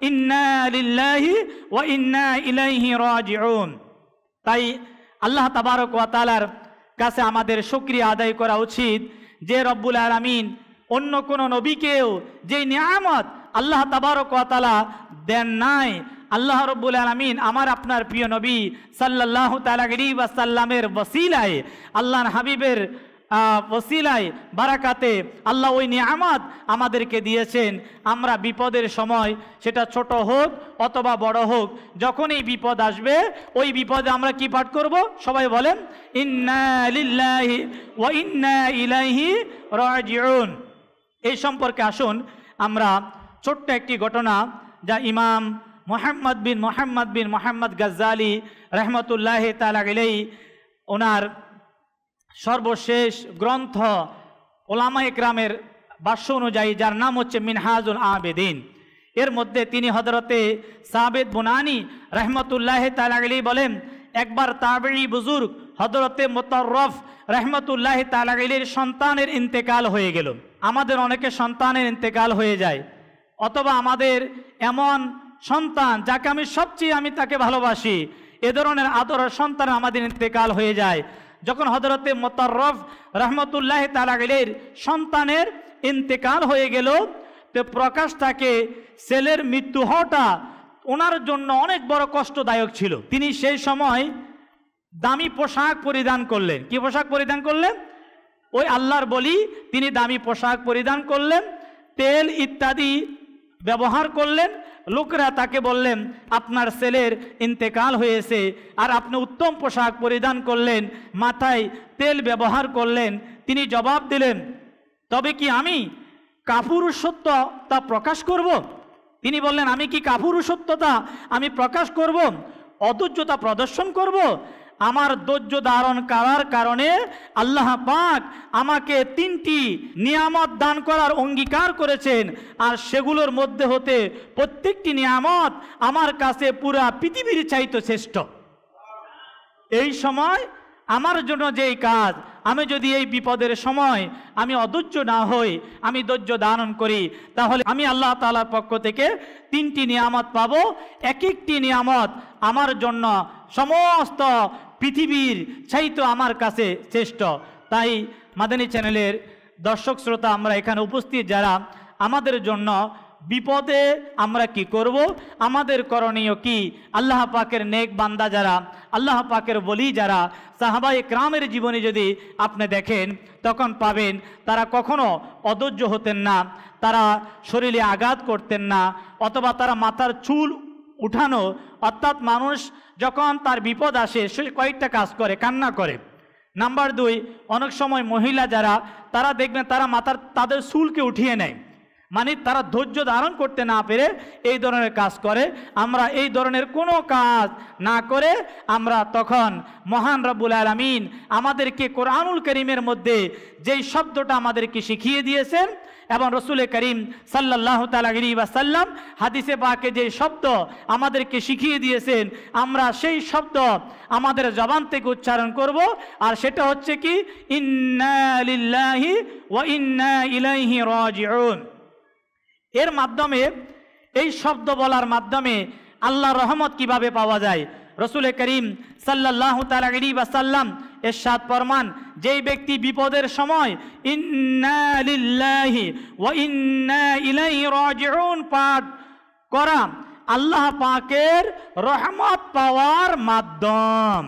ইন্না লিল্লাহি ওয়া ইন্না ইলাইহি রাজিউন। তাই আল্লাহ তাবারক ওয়া তাআলার কাছে আমাদের শুকরিয়া আদায় করা উচিত যে রব্বুল আলামিন অন্য কোন নবীকেও যে নিয়ামত আল্লাহ তাবারক ওয়া তাআলা দেন নাই, আল্লাহ রব্বুল আলামিন আমার আপনার প্রিয় নবী সাল্লাল্লাহু তাআলা আলাইহি ওয়াসাল্লামের ওসিলায়, আল্লাহর হাবিবের ওসিলায় বারাকাতে আল্লাহ ওই নিয়ামত আমাদেরকে দিয়েছেন। আমরা বিপদের সময় সেটা ছোট হোক অথবা বড় হোক, যখন এই বিপদ আসবে ওই বিপদে আমরা কি পাঠ করব? সবাই বলেন ইন্না লিল্লাহি ওয়া ইন্না ইলাইহি রাজিউন। এই সম্পর্কে আসুন আমরা ছোট্ট একটি ঘটনা যা ইমাম মুহাম্মদ বিন মুহাম্মদ গাজ্জালি রহমতুল্লাহি তাআলা আলাইহি ওনার সর্বশেষ গ্রন্থ ওলামা ইকরামের ভাষ্য অনুযায়ী যার নাম হচ্ছে মিনহাজুল আবেদিন, এর মধ্যে তিনি হযরতে সাবিত বুনানি রহমতুল্লাহি তাআলা আলাইহি বলেন, একবার তাবেঈ বুজুর্গ হযরতে মুতাররফ রহমতুল্লাহি তাআলা আলাইহির সন্তানের ইন্তেকাল হয়ে গেল। আমাদের অনেকে সন্তানের ইন্তেকাল হয়ে যায়, অথবা আমাদের এমন সন্তান যাকে আমি তাকে ভালোবাসি, এ ধরনের আদরের সন্তান আমাদের ইন্তেকাল হয়ে যায়। যখন হযরতে মুতাররফ রহমতুল্লাহি তাআলা আলাইহির সন্তানের ইন্তেকাল হয়ে গেল, তো প্রকাশ থাকে ছেলের মৃত্যু হওয়াটা ওনার জন্য অনেক বড় কষ্টদায়ক ছিল। তিনি সেই সময় দামি পোশাক পরিধান করলেন। কি পোশাক পরিধান করলেন? ওই আল্লাহর বলি তিনি দামি পোশাক পরিধান করলেন, তেল ইত্যাদি ব্যবহার করলেন। লোকেরা তাকে বললেন আপনার ছেলের ইন্তেকাল হয়েছে আর আপনি উত্তম পোশাক পরিধান করলেন, মাথায় তেল ব্যবহার করলেন। তিনি জবাব দিলেন, তবে কি আমি কাপুরুষত্বতা প্রকাশ করব? তিনি বললেন আমি কি কাপুরুষত্বতা আমি প্রকাশ করব, অধৈর্যতা প্রদর্শন করব? আমার ধৈর্য ধারণ করার কারণে আল্লাহ পাক আমাকে 3টি নিয়ামত দান করার অঙ্গীকার করেছেন, আর সেগুলোর মধ্যে হতে প্রত্যেকটি নিয়ামত আমার কাছে পুরা পৃথিবীর চাইতে শ্রেষ্ঠ। এই সময় আমার জন্য যেই কাজ, আমি যদি এই বিপদের সময় আমি অধৈর্য না হই, আমি ধৈর্য ধারণ করি, তাহলে আমি আল্লাহ তাআলার পক্ষ থেকে 3টি নিয়ামত পাবো। এক একটি নিয়ামত আমার জন্য সমস্ত পৃথিবীর চাইতে আমার কাছে শ্রেষ্ঠ। তাই মাদানী চ্যানেলের দর্শক শ্রোতা, আমরা এখানে উপস্থিত যারা, আমাদের জন্য বিপদে আমরা কি করব, আমাদের করণীয় কি? আল্লাহ পাকের নেক বান্দা যারা, আল্লাহ পাকের বলি যারা, সাহাবায়ে কেরামের জীবনে যদি আপনি দেখেন তখন পাবেন তারা কখনো অধৈর্য হতেন না, তারা শরীরে আঘাত করতেন না, অথবা তারা মাথার চুল উঠানো, অর্থাৎ মানুষ যখন তার বিপদ আসে সে কয়েকটা কাজ করে, কান্না করে। নাম্বার 2, অনেক সময় মহিলা যারা, তারা দেখবেন তারা তাদের চুলকে উঠিয়ে নেয়, মানে তারা ধৈর্য ধারণ করতে না পেরে এই ধরনের কাজ করে। আমরা এই ধরনের কোনো কাজ না করে আমরা তখন মহান রব্বুল আলামিন আমাদেরকে কোরআনুল কারীমের মধ্যে যেই শব্দটা আমাদেরকে শিখিয়ে দিয়েছেন এবং রসুল করিম সাল্লাল্লাহু তাআলা আলাইহি ওয়াসাল্লাম হাদিসে পাকে যে শব্দ আমাদেরকে শিখিয়ে দিয়েছেন, আমরা সেই শব্দ আমাদের জবান থেকে উচ্চারণ করব। আর সেটা হচ্ছে কি, ইন্না লিল্লাহি ওয়া ইন্না ইলাইহি রাজিউন। এর মাধ্যমে এই শব্দ বলার মাধ্যমে আল্লাহর রহমত কিভাবে পাওয়া যায়? রসুল করিম সাল্লাল্লাহু তাআলা আলাইহি ওয়াসাল্লাম ইরশাদ ফরমান, যেই ব্যক্তি বিপদের সময় ইন্না লিল্লাহি ওয়া ইন্না ইলাইহি রাজিউন পাঠ করা আল্লাহ পাকের রহমত পাওয়ার মাধ্যম।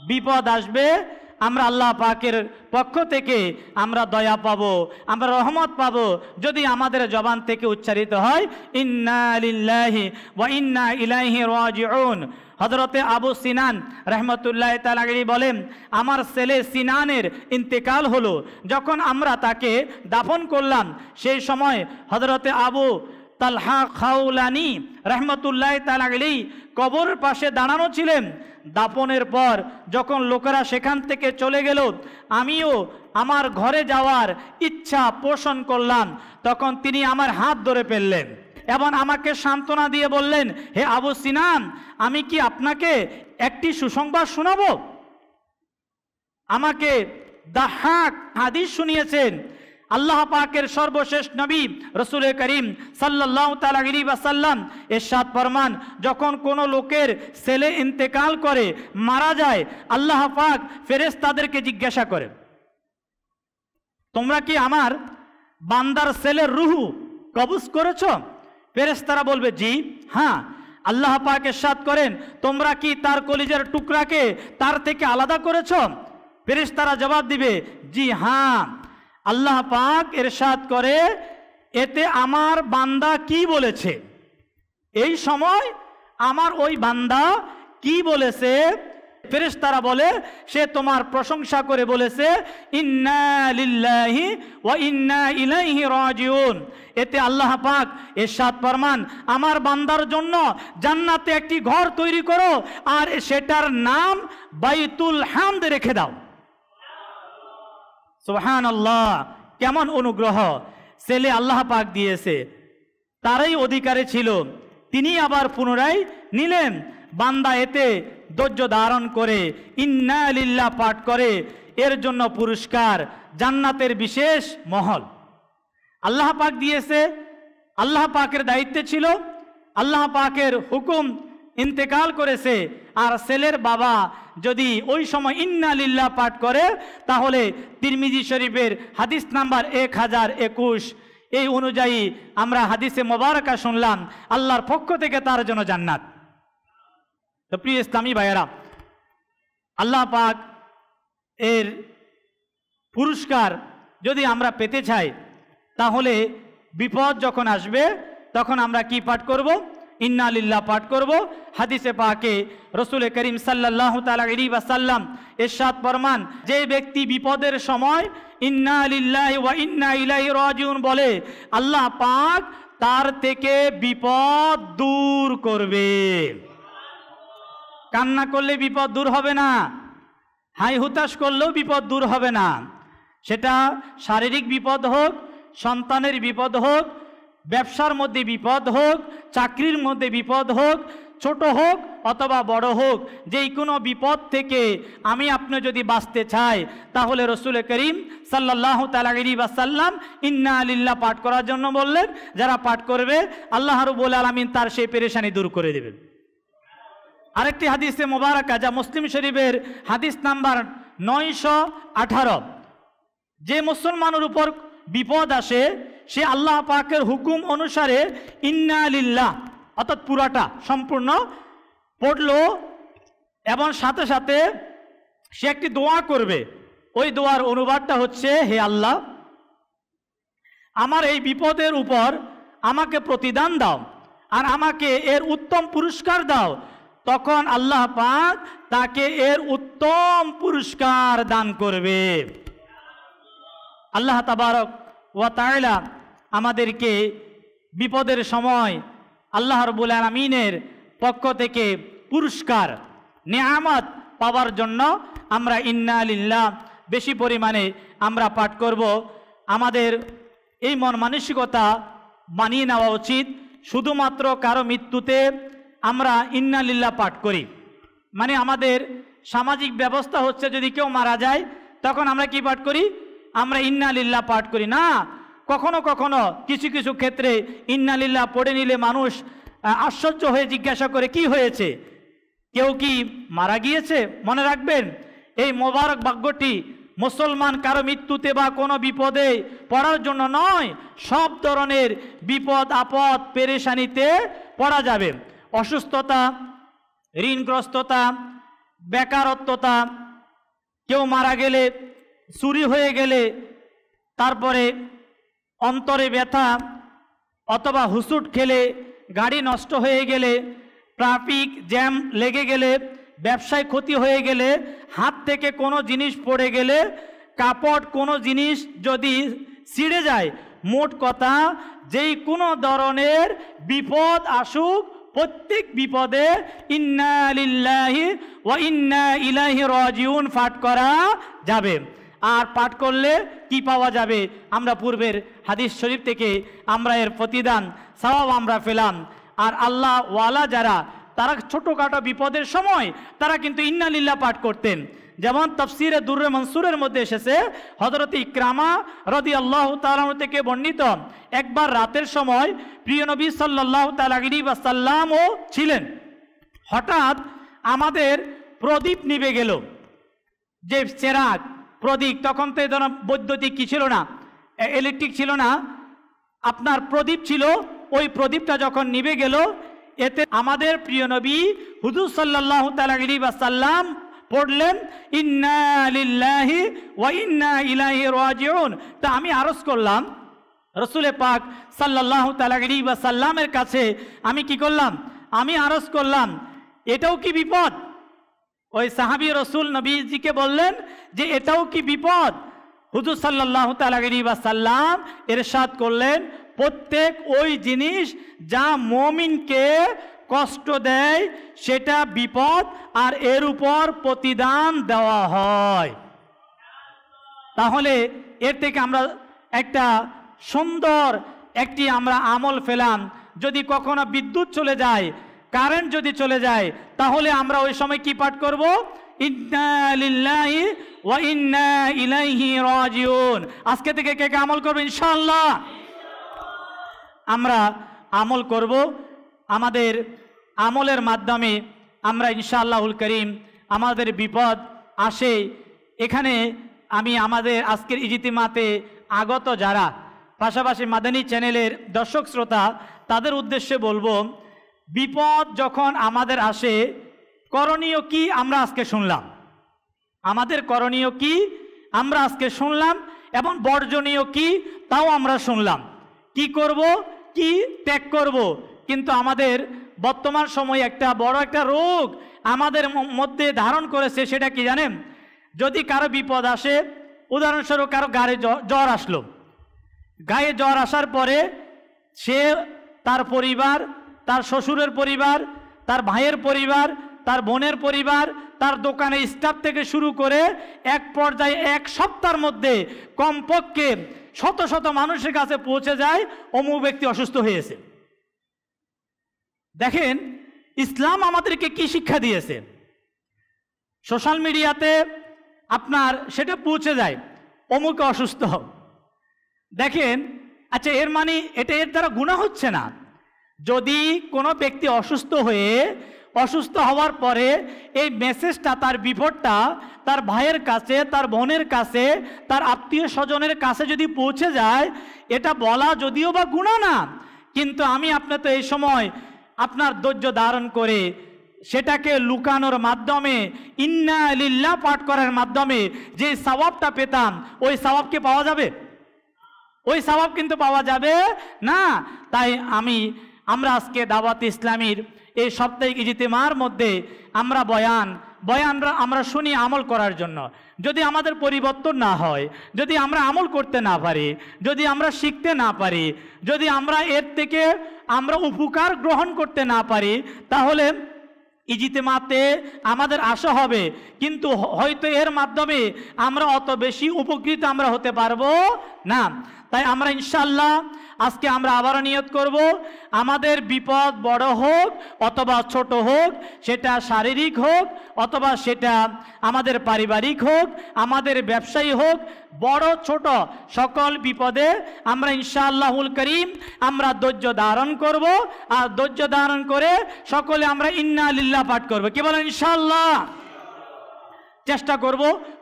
বিপদ আসবে, আমরা আল্লাহ পাকের পক্ষ থেকে আমরা দয়া পাবো, আমরা রহমত পাবো যদি আমাদের জবান থেকে উচ্চারিত হয় ইন্না লিল্লাহি ওয়া ইন্না ইলাইহি রাজিউন। হযরতে আবু সিনান রহমতুল্লাহ তাআলা আলাইহি বলেন, আমার ছেলে সিনানের ইন্তেকাল হলো, যখন আমরা তাকে দাফন করলাম সেই সময় হযরতে আবু তালহা খাউলানি রহমতুল্লাহ তাআলা আলাইহি কবরের পাশে দাঁড়ানো ছিলেন। দাফনের পর যখন লোকেরা সেখান থেকে চলে গেল, আমিও আমার ঘরে যাওয়ার ইচ্ছা পোষণ করলাম, তখন তিনি আমার হাত ধরে ফেললেন এবং আমাকে সান্ত্বনা দিয়ে বললেন, হে আবু সিনান, আমি কি আপনাকে একটি সুসংবাদ শোনাবো? আমাকে দাহাক হাদিস শুনিয়েছেন। আল্লাহ পাকের সর্বশেষ নবী রসুল করিম সাল্লাল্লাহু তাআলা আলাইহি ওয়াসাল্লাম ইরশাদ ফরমান, যখন কোনো লোকের ছেলে ইন্তেকাল করে, মারা যায়, আল্লাহ পাক ফেরেশতাদেরকে জিজ্ঞাসা করে, তোমরা কি আমার বান্দার ছেলের রূহ কবজ করেছ? ফেরেশতারা বলবে, জি হ্যাঁ। আল্লাহ পাক ইরশাদ করেন, তোমরা কি তার কলিজার টুকরাকে তার থেকে আলাদা করেছ? ফেরেশতারা জবাব দিবে, জি হ্যাঁ। আল্লাহ পাক ইরশাদ করে, এতে আমার বান্দা কি বলেছে? এই সময় আমার ওই বান্দা কি বলেছে? ফেরেশতারা বলে, সে তোমার প্রশংসা করে বলেছে ইন্না লিল্লাহি ওয়া ইন্না ইলাইহি রাজিউন। এতে আল্লাহ পাক ইরশাদ ফরমান, আমার বান্দার জন্য জান্নাতে একটি ঘর তৈরি করো আর সেটার নাম বাইতুল হামদ রেখে দাও। সুবহানাল্লাহ, কেমন অনুগ্রহ! ছেলে আল্লাহ পাক দিয়েছে, তারই অধিকারে ছিল, তিনি আবার পুনরায় নিলেন। বান্দা এতে ধৈর্য ধারণ করে ইন্না লিল্লাহ পাঠ করে, এর জন্য পুরস্কার জান্নাতের বিশেষ মহল আল্লাহ পাক দিয়েছে। আল্লাহ পাকের দায়িত্বে ছিল, আল্লাহ পাকের হুকুম, ইন্তেকাল করেছে, আর ছেলের বাবা যদি ওই সময় ইন্না লিল্লাহ পাঠ করে, তাহলে তিরমিজি শরীফের হাদিস নাম্বার 1021 এই অনুযায়ী আমরা হাদিসে মোবারকা শুনলাম, আল্লাহর পক্ষ থেকে তার জন্য জান্নাত। তো প্রিয় ইসলামী ভাইয়েরা, আল্লাহ পাক এর পুরস্কার যদি আমরা পেতে চাই, তাহলে বিপদ যখন আসবে তখন আমরা কি পাঠ করব? ইন্না লিল্লাহ পাঠ করব। হাদিসে পাকে রসুল করিম সাল্লাল্লাহু তাআলা আলাইহি ওয়াসাল্লাম ইরশাদ ফরমান, যে ব্যক্তি বিপদের সময় ইন্না লিল্লাহি ওয়া ইন্না ইলাইহি রাজিউন বলে, আল্লাহ পাক তার থেকে বিপদ দূর করবে। কান্না করলে বিপদ দূর হবে না, হাই হুতাশ করলেও বিপদ দূর হবে না। সেটা শারীরিক বিপদ হোক, সন্তানের বিপদ হোক, ব্যবসার মধ্যে বিপদ হোক, চাকরির মধ্যে বিপদ হোক, ছোট হোক অথবা বড় হোক, যেই কোনো বিপদ থেকে আমি আপনি যদি বাঁচতে চাই, তাহলে রসুল করিম সাল্লাল্লাহু তাআলা আলাইহি ওয়াসাল্লাম ইন্না লিল্লাহ পাঠ করার জন্য বললেন। যারা পাঠ করবে, আল্লাহ রাব্বুল আলামিন তার সেই পেরেশানি দূর করে দেবেন। আরেকটি হাদিসে মোবারকা, যা মুসলিম শরীফের হাদিস নাম্বার 918, যে মুসলমানের উপর বিপদ আসে, সে আল্লাহ পাকের হুকুম অনুসারে ইন্না লিল্লাহ অর্থাৎ পুরাটা সম্পূর্ণ পড়লো এবং সাথে সাথে সে একটি দোয়া করবে। ওই দোয়ার অনুবাদটা হচ্ছে, হে আল্লাহ, আমার এই বিপদের উপর আমাকে প্রতিদান দাও আর আমাকে এর উত্তম পুরস্কার দাও। তখন আল্লাহ পাক তাকে এর উত্তম পুরস্কার দান করবে। আল্লাহ তাবারক ওয়া তাআলা আমাদেরকে বিপদের সময় আল্লাহ রাব্বুল আলামিনের পক্ষ থেকে পুরস্কার, নেয়ামত পাওয়ার জন্য আমরা ইন্না লিল্লাহ বেশি পরিমাণে আমরা পাঠ করব। আমাদের এই মন মানসিকতা মানিয়ে নেওয়া উচিত। শুধুমাত্র কারো মৃত্যুতে আমরা ইন্না লিল্লাহ পাঠ করি, মানে আমাদের সামাজিক ব্যবস্থা হচ্ছে যদি কেউ মারা যায় তখন আমরা কি পাঠ করি? আমরা ইন্না লিল্লাহ পাঠ করি না। কখনো কখনো কিছু কিছু ক্ষেত্রে ইন্নালিল্লাহ পড়ে নিলে মানুষ আশ্চর্য হয়ে জিজ্ঞাসা করে কি হয়েছে, কেউ কি মারা গিয়েছে? মনে রাখবেন এই মোবারক বাক্যটি মুসলমান কারো মৃত্যুতে বা কোনো বিপদে পড়ার জন্য নয়, সব ধরনের বিপদ আপদ পেরেশানিতে পড়া যাবে। অসুস্থতা, ঋণগ্রস্ততা, বেকারত্বতা, কেউ মারা গেলে, চুরি হয়ে গেলে, তারপরে অন্তরে ব্যথা, অথবা হুসুট খেলে, গাড়ি নষ্ট হয়ে গেলে, ট্রাফিক জ্যাম লেগে গেলে, ব্যবসায় ক্ষতি হয়ে গেলে, হাত থেকে কোনো জিনিস পড়ে গেলে, কাপড় কোনো জিনিস যদি ছিঁড়ে যায়, মোট কথা যেই কোনো ধরনের বিপদ আসুক প্রত্যেক বিপদে ইন্না লিল্লাহি ওয়া ইন্না ইলাইহি রাজিউন পাঠ করা যাবে। আর পাঠ করলে কি পাওয়া যাবে? আমরা পূর্বের হাদিস শরীফ থেকে আমরা এর প্রতিদান সওয়াব আমরা পেলাম। আর আল্লাহ ওয়ালা যারা, তারা ছোটোখাটো বিপদের সময় তারা কিন্তু ইন্না লিল্লাহ পাঠ করতেন। যেমন তাফসিরে দুররে মনসুরের মধ্যে এসেছে, হযরত ইকরামা রাদিয়াল্লাহু তাআলা থেকে বর্ণিত, একবার রাতের সময় প্রিয় নবী সাল্লাল্লাহু তাআলা আলাইহি ওয়াসাল্লামও ছিলেন। হঠাৎ আমাদের প্রদীপ নিভে গেল, যে চেরাগ প্রদীপ, তখন তো এই ধরনের বৈদ্যুতিক কি ছিল না, ইলেকট্রিক ছিল না, আপনার প্রদীপ ছিল। ওই প্রদীপটা যখন নিভে গেল, এতে আমাদের প্রিয় নবী হুজুর সাল্লাল্লাহু তাআলা আলাইহি ওয়াসাল্লাম পড়লেন ইন্না লিল্লাহি ওয়া ইন্না ইলাইহি রাজিউন। তা আমি আরজ করলাম রসুলে পাক সাল্লাল্লাহু তাআলা আলাইহি ওয়াসাল্লামের কাছে, আমি কি করলাম? আমি আরজ করলাম এটাও কি বিপদ? ওই সাহাবী রসুল নবীজিকে বললেন যে এটাও কি বিপদ? হুজুর সাল্লাল্লাহু তাআলা আলাইহি ওয়াসাল্লাম ইরশাদ করলেন, প্রত্যেক ওই জিনিস যা মুমিনকে কষ্ট দেয় সেটা বিপদ, আর এর উপর প্রতিদান দেওয়া হয়। তাহলে এর থেকে আমরা একটা সুন্দর একটি আমরা আমল পেলাম। যদি কখনো বিদ্যুৎ চলে যায়, কারেন্ট যদি চলে যায়, তাহলে আমরা ওই সময় কি পাঠ করব? ইন্না লিল্লাহি ওয়া ইন্না ইলাইহি রাজিউন। আজকে থেকে কে কে আমল করবে? ইনশাআল্লাহ আমরা আমল করব। আমাদের আমলের মাধ্যমে আমরা ইনশাআল্লাহুল করিম আমাদের বিপদ আসে। এখানে আমি আমাদের আজকের ইজতিমাতে আগত যারা, পাশাপাশি মাদানী চ্যানেলের দর্শক শ্রোতা, তাদের উদ্দেশ্যে বলবো, বিপদ যখন আমাদের আসে করণীয় কি আমরা আজকে শুনলাম। আমাদের করণীয় কি আমরা আজকে শুনলাম, এবং বর্জনীয় কি তাও আমরা শুনলাম। কি করব, কি ত্যাগ করব। কিন্তু আমাদের বর্তমান সময়ে একটা বড় একটা রোগ আমাদের মধ্যে ধারণ করেছে, সেটা কি জানেন? যদি কারো বিপদ আসে, উদাহরণস্বরূপ কারো গায়ে জ্বর আসলো, গায়ে জ্বর আসার পরে সে তার পরিবার, তার শ্বশুরের পরিবার, তার ভাইয়ের পরিবার, তার বোনের পরিবার, তার দোকানের স্টাফ থেকে শুরু করে এক পর্যায়ে এক সপ্তাহের মধ্যে কমপক্ষে শত শত মানুষের কাছে পৌঁছে যায় অমুক ব্যক্তি অসুস্থ হয়েছে। দেখেন ইসলাম আমাদেরকে কি শিক্ষা দিয়েছে। সোশ্যাল মিডিয়াতে আপনার সেটা পৌঁছে যায় অমুক অসুস্থ। দেখেন, আচ্ছা এর মানে এটা এর দ্বারা গুনাহ হচ্ছে না। যদি কোনো ব্যক্তি অসুস্থ হওয়ার পরে এই মেসেজটা, তার বিপদটা তার ভাইয়ের কাছে, তার বোনের কাছে, তার আত্মীয় স্বজনের কাছে যদি পৌঁছে যায়, এটা বলা যদিও বা গুনাহ না, কিন্তু আমি আপনার তো এই সময় আপনার ধৈর্য ধারণ করে সেটাকে লুকানোর মাধ্যমে, ইন্না লিল্লাহ পাঠ করার মাধ্যমে যে সওয়াবটা পেতাম, ওই সওয়াব কি পাওয়া যাবে? ওই সওয়াব কিন্তু পাওয়া যাবে না। তাই আমরা আজকে দাওয়াত ইসলামীর এই সাপ্তাহিক ইজতিমার মধ্যে আমরা আমরা শুনি আমল করার জন্য। যদি আমাদের পরিবর্তন না হয়, যদি আমরা আমল করতে না পারি, যদি আমরা শিখতে না পারি, যদি আমরা এর থেকে আমরা উপকার গ্রহণ করতে না পারি, তাহলে ইজতিমাতে আমাদের আশা হবে, কিন্তু হয়তো এর মাধ্যমে আমরা অত বেশি উপকৃত আমরা হতে পারবো না। তাই আমরা ইনশাআল্লাহ আজকে আমরা আবারও নিয়ত করব, আমাদের বিপদ বড় হোক অথবা ছোট হোক, সেটা শারীরিক হোক অথবা সেটা আমাদের পারিবারিক হোক, আমাদের ব্যবসায়ী হোক, বড় ছোট সকল বিপদে আমরা ইনশাআল্লাহুল করিম আমরা ধৈর্য ধারণ করব। আর ধৈর্য ধারণ করে সকলে আমরা ইন্না লিল্লাহ পাঠ করব। কি বলেন? ইনশাআল্লাহ। চেষ্টা করব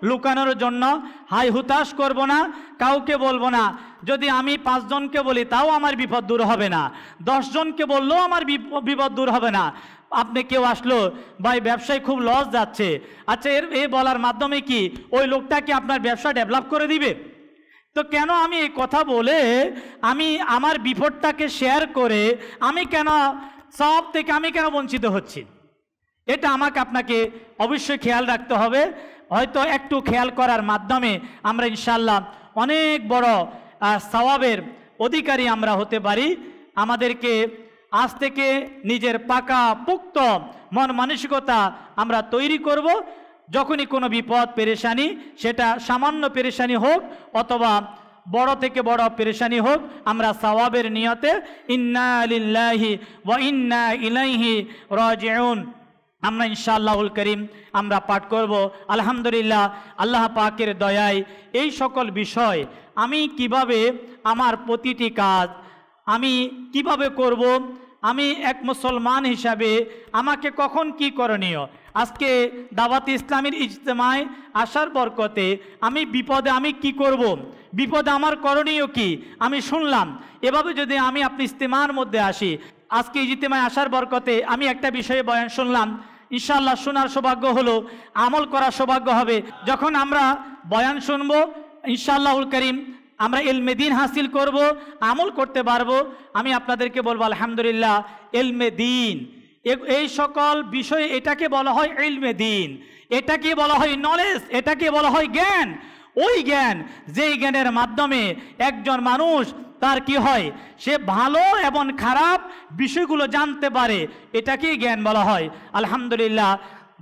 লুকানোর জন্য, হাই হুতাশ করব না, কাউকে বলবো না। যদি আমি 5 জনকে বলি তাও আমার বিপদ দূর হবে না, 10 জনকে বললেও আমার বিপদ দূর হবে না। আপনি কেউ আসলো, ভাই ব্যবসায় খুব লস যাচ্ছে, আচ্ছা এই বলার মাধ্যমে কি ওই লোকটা কি আপনার ব্যবসা ডেভেলপ করে দিবে? তো কেন আমি এই কথা বলে আমি আমার বিপদটাকে শেয়ার করে আমি কেন সব থেকে আমি কেন বঞ্চিত হচ্ছি? এটা আমাকে আপনাকে অবশ্যই খেয়াল রাখতে হবে। হয়তো একটু খেয়াল করার মাধ্যমে আমরা ইনশাআল্লাহ অনেক বড় সওয়াবের অধিকারী আমরা হতে পারি। আমাদেরকে আজ থেকে নিজের পাকা পুক্ত মন মানসিকতা আমরা তৈরি করব। যখনই কোনো বিপদ পেরেশানি, সেটা সামান্য পেরেশানি হোক অথবা বড় থেকে বড় পেরেশানি হোক, আমরা সওয়াবের নিয়তে ইন্না লিল্লাহি ওয়া ইন্না ইলাইহি রাজিউন আমরা ইনশাআল্লাহুল করিম আমরা পাঠ করব। আলহামদুলিল্লাহ, আল্লাহ পাকের দয়ায় এই সকল বিষয় আমি কিভাবে আমার প্রতিটি কাজ আমি কিভাবে করব, আমি এক মুসলমান হিসাবে আমাকে কখন কি করণীয়, আজকে দাওয়াত ইসলামীর ইজতেমায় আসার বরকতে আমি বিপদে আমি কি করব, বিপদে আমার করণীয় কি আমি শুনলাম। এভাবে যদি আমি আপনি ইজতেমার মধ্যে আসি, আজকে ইজতেমায় আসার বরকতে আমি একটা বিষয়ে বয়ান শুনলাম, ইনশাআল্লাহ শোনার সৌভাগ্য হলো, আমল করার সৌভাগ্য হবে। যখন আমরা বয়ান শুনবো ইনশাআল্লাহুল করিম আমরা ইলমে দ্বীন হাসিল করব, আমল করতে পারবো। আমি আপনাদেরকে বলবো আলহামদুলিল্লাহ, ইলমে দ্বীন এই সকল বিষয় এটাকে বলা হয় ইলমে দ্বীন, এটাকে বলা হয় নলেজ, এটাকে বলা হয় জ্ঞান। ওই জ্ঞান, যেই জ্ঞানের মাধ্যমে একজন মানুষ তার কি হয়, সে ভালো এবং খারাপ বিষয়গুলো জানতে পারে, এটাকেই জ্ঞান বলা হয়। আলহামদুলিল্লাহ,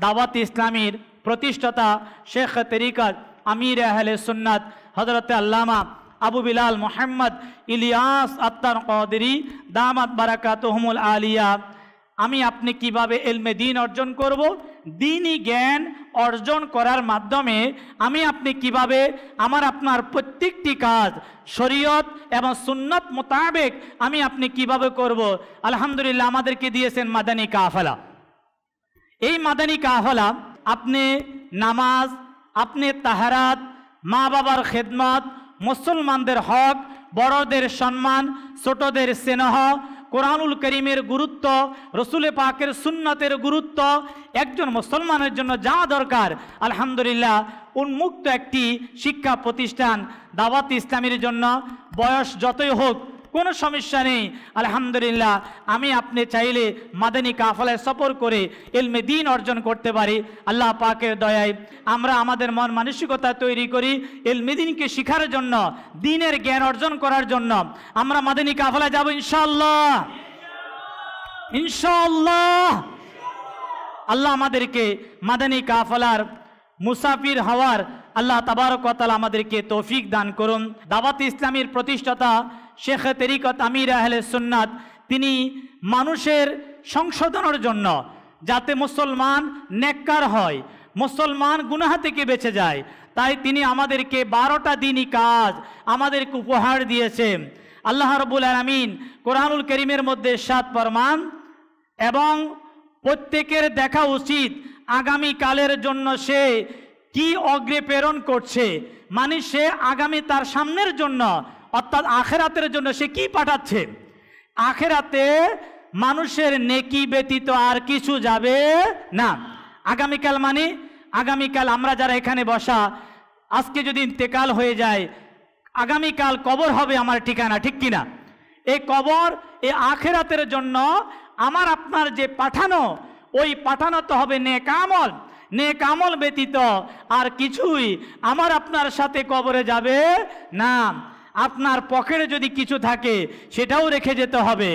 দাওয়াত ইসলামীর প্রতিষ্ঠাতা শেখ তরিকত আমির আহলে সুন্নাত হযরত আল্লামা আবু বিলাল মোহাম্মদ ইলিয়াস আত্তার কদরি দামাত বারাকাতুহুমুল আলিয়া, আমি আপনি কিভাবে ইলমে দ্বীন অর্জন করব, দ্বীনি জ্ঞান অর্জন করার মাধ্যমে আমি আপনি কিভাবে আমার আপনার প্রত্যেকটি কাজ শরীয়ত এবং সুন্নাত মোতাবেক আমি আপনি কিভাবে করব। আলহামদুলিল্লাহ, আমাদেরকে দিয়েছেন মাদানী কাফেলা। এই মাদানী কাফেলা আপনি নামাজ, আপনি তাহারাত, মা বাবার খেদমত, মুসলমানদের হক, বড়দের সম্মান, ছোটদের স্নেহ, কোরআনুল করিমের গুরুত্ব, রসুল পাকের সুন্নতের গুরুত্ব, একজন মুসলমানের জন্য যা দরকার, আলহামদুলিল্লাহ উন্মুক্ত একটি শিক্ষা প্রতিষ্ঠান দাওয়াত ইসলামীর জন্য। বয়স যতই হোক কোনো সমস্যা নেই। আলহামদুলিল্লাহ, আমি আপনি চাইলে মাদানী কাফেলায় সফর করে ইলমে দ্বীন অর্জন করতে পারি। আল্লাহ পাকের দয়ায় আমরা আমাদের মন মানসিকতা তৈরি করি ইলমে দ্বীনকে শেখার জন্য, দ্বীনের জ্ঞান অর্জন করার জন্য। আমরা মাদানী কাফেলায় যাব ইনশাআল্লাহ, ইনশাআল্লাহ। আল্লাহ আমাদেরকে মাদানী কাফেলার মুসাফির হওয়ার আল্লাহ তাবারক ওয়া তাআলা আমাদেরকে তৌফিক দান করুন। দাওয়াত ইসলামীর প্রতিষ্ঠাতা শেখ তরিকত আমির আহলে সুন্নাত, তিনি মানুষের সংশোধনের জন্য, যাতে মুসলমান নেককার হয়, মুসলমান গুনাহ থেকে বেঁচে যায়, তাই তিনি আমাদেরকে 12টা দ্বীনি কাজ আমাদেরকে উপহার দিয়েছেন। আল্লাহ রাব্বুল আলামিন কোরআনুল কারীমের মধ্যে 7 ফরমান, এবং প্রত্যেকের দেখা উচিত আগামী কালের জন্য সে কি অগ্রে প্রেরণ করছে, মানে সে আগামী তার সামনের জন্য অর্থাৎ আখেরাতের জন্য সে কি পাঠাচ্ছে। আখেরাতে মানুষের নেকি ব্যতীত আর কিছু যাবে না। আগামীকাল মানে আগামীকাল আমরা যারা এখানে বসা, আজকে যদি ইন্তেকাল হয়ে যায়, আগামীকাল কবর হবে আমার ঠিকানা, ঠিক কিনা? এই কবর এই আখেরাতের জন্য আমার আপনার যে পাঠানো, ওই পাঠানো তো হবে নেক আমল, নেক আমল ব্যতীত আর কিছুই আমার আপনার সাথে কবরে যাবে না। আপনার পকেটে যদি কিছু থাকে সেটাও রেখে যেতে হবে,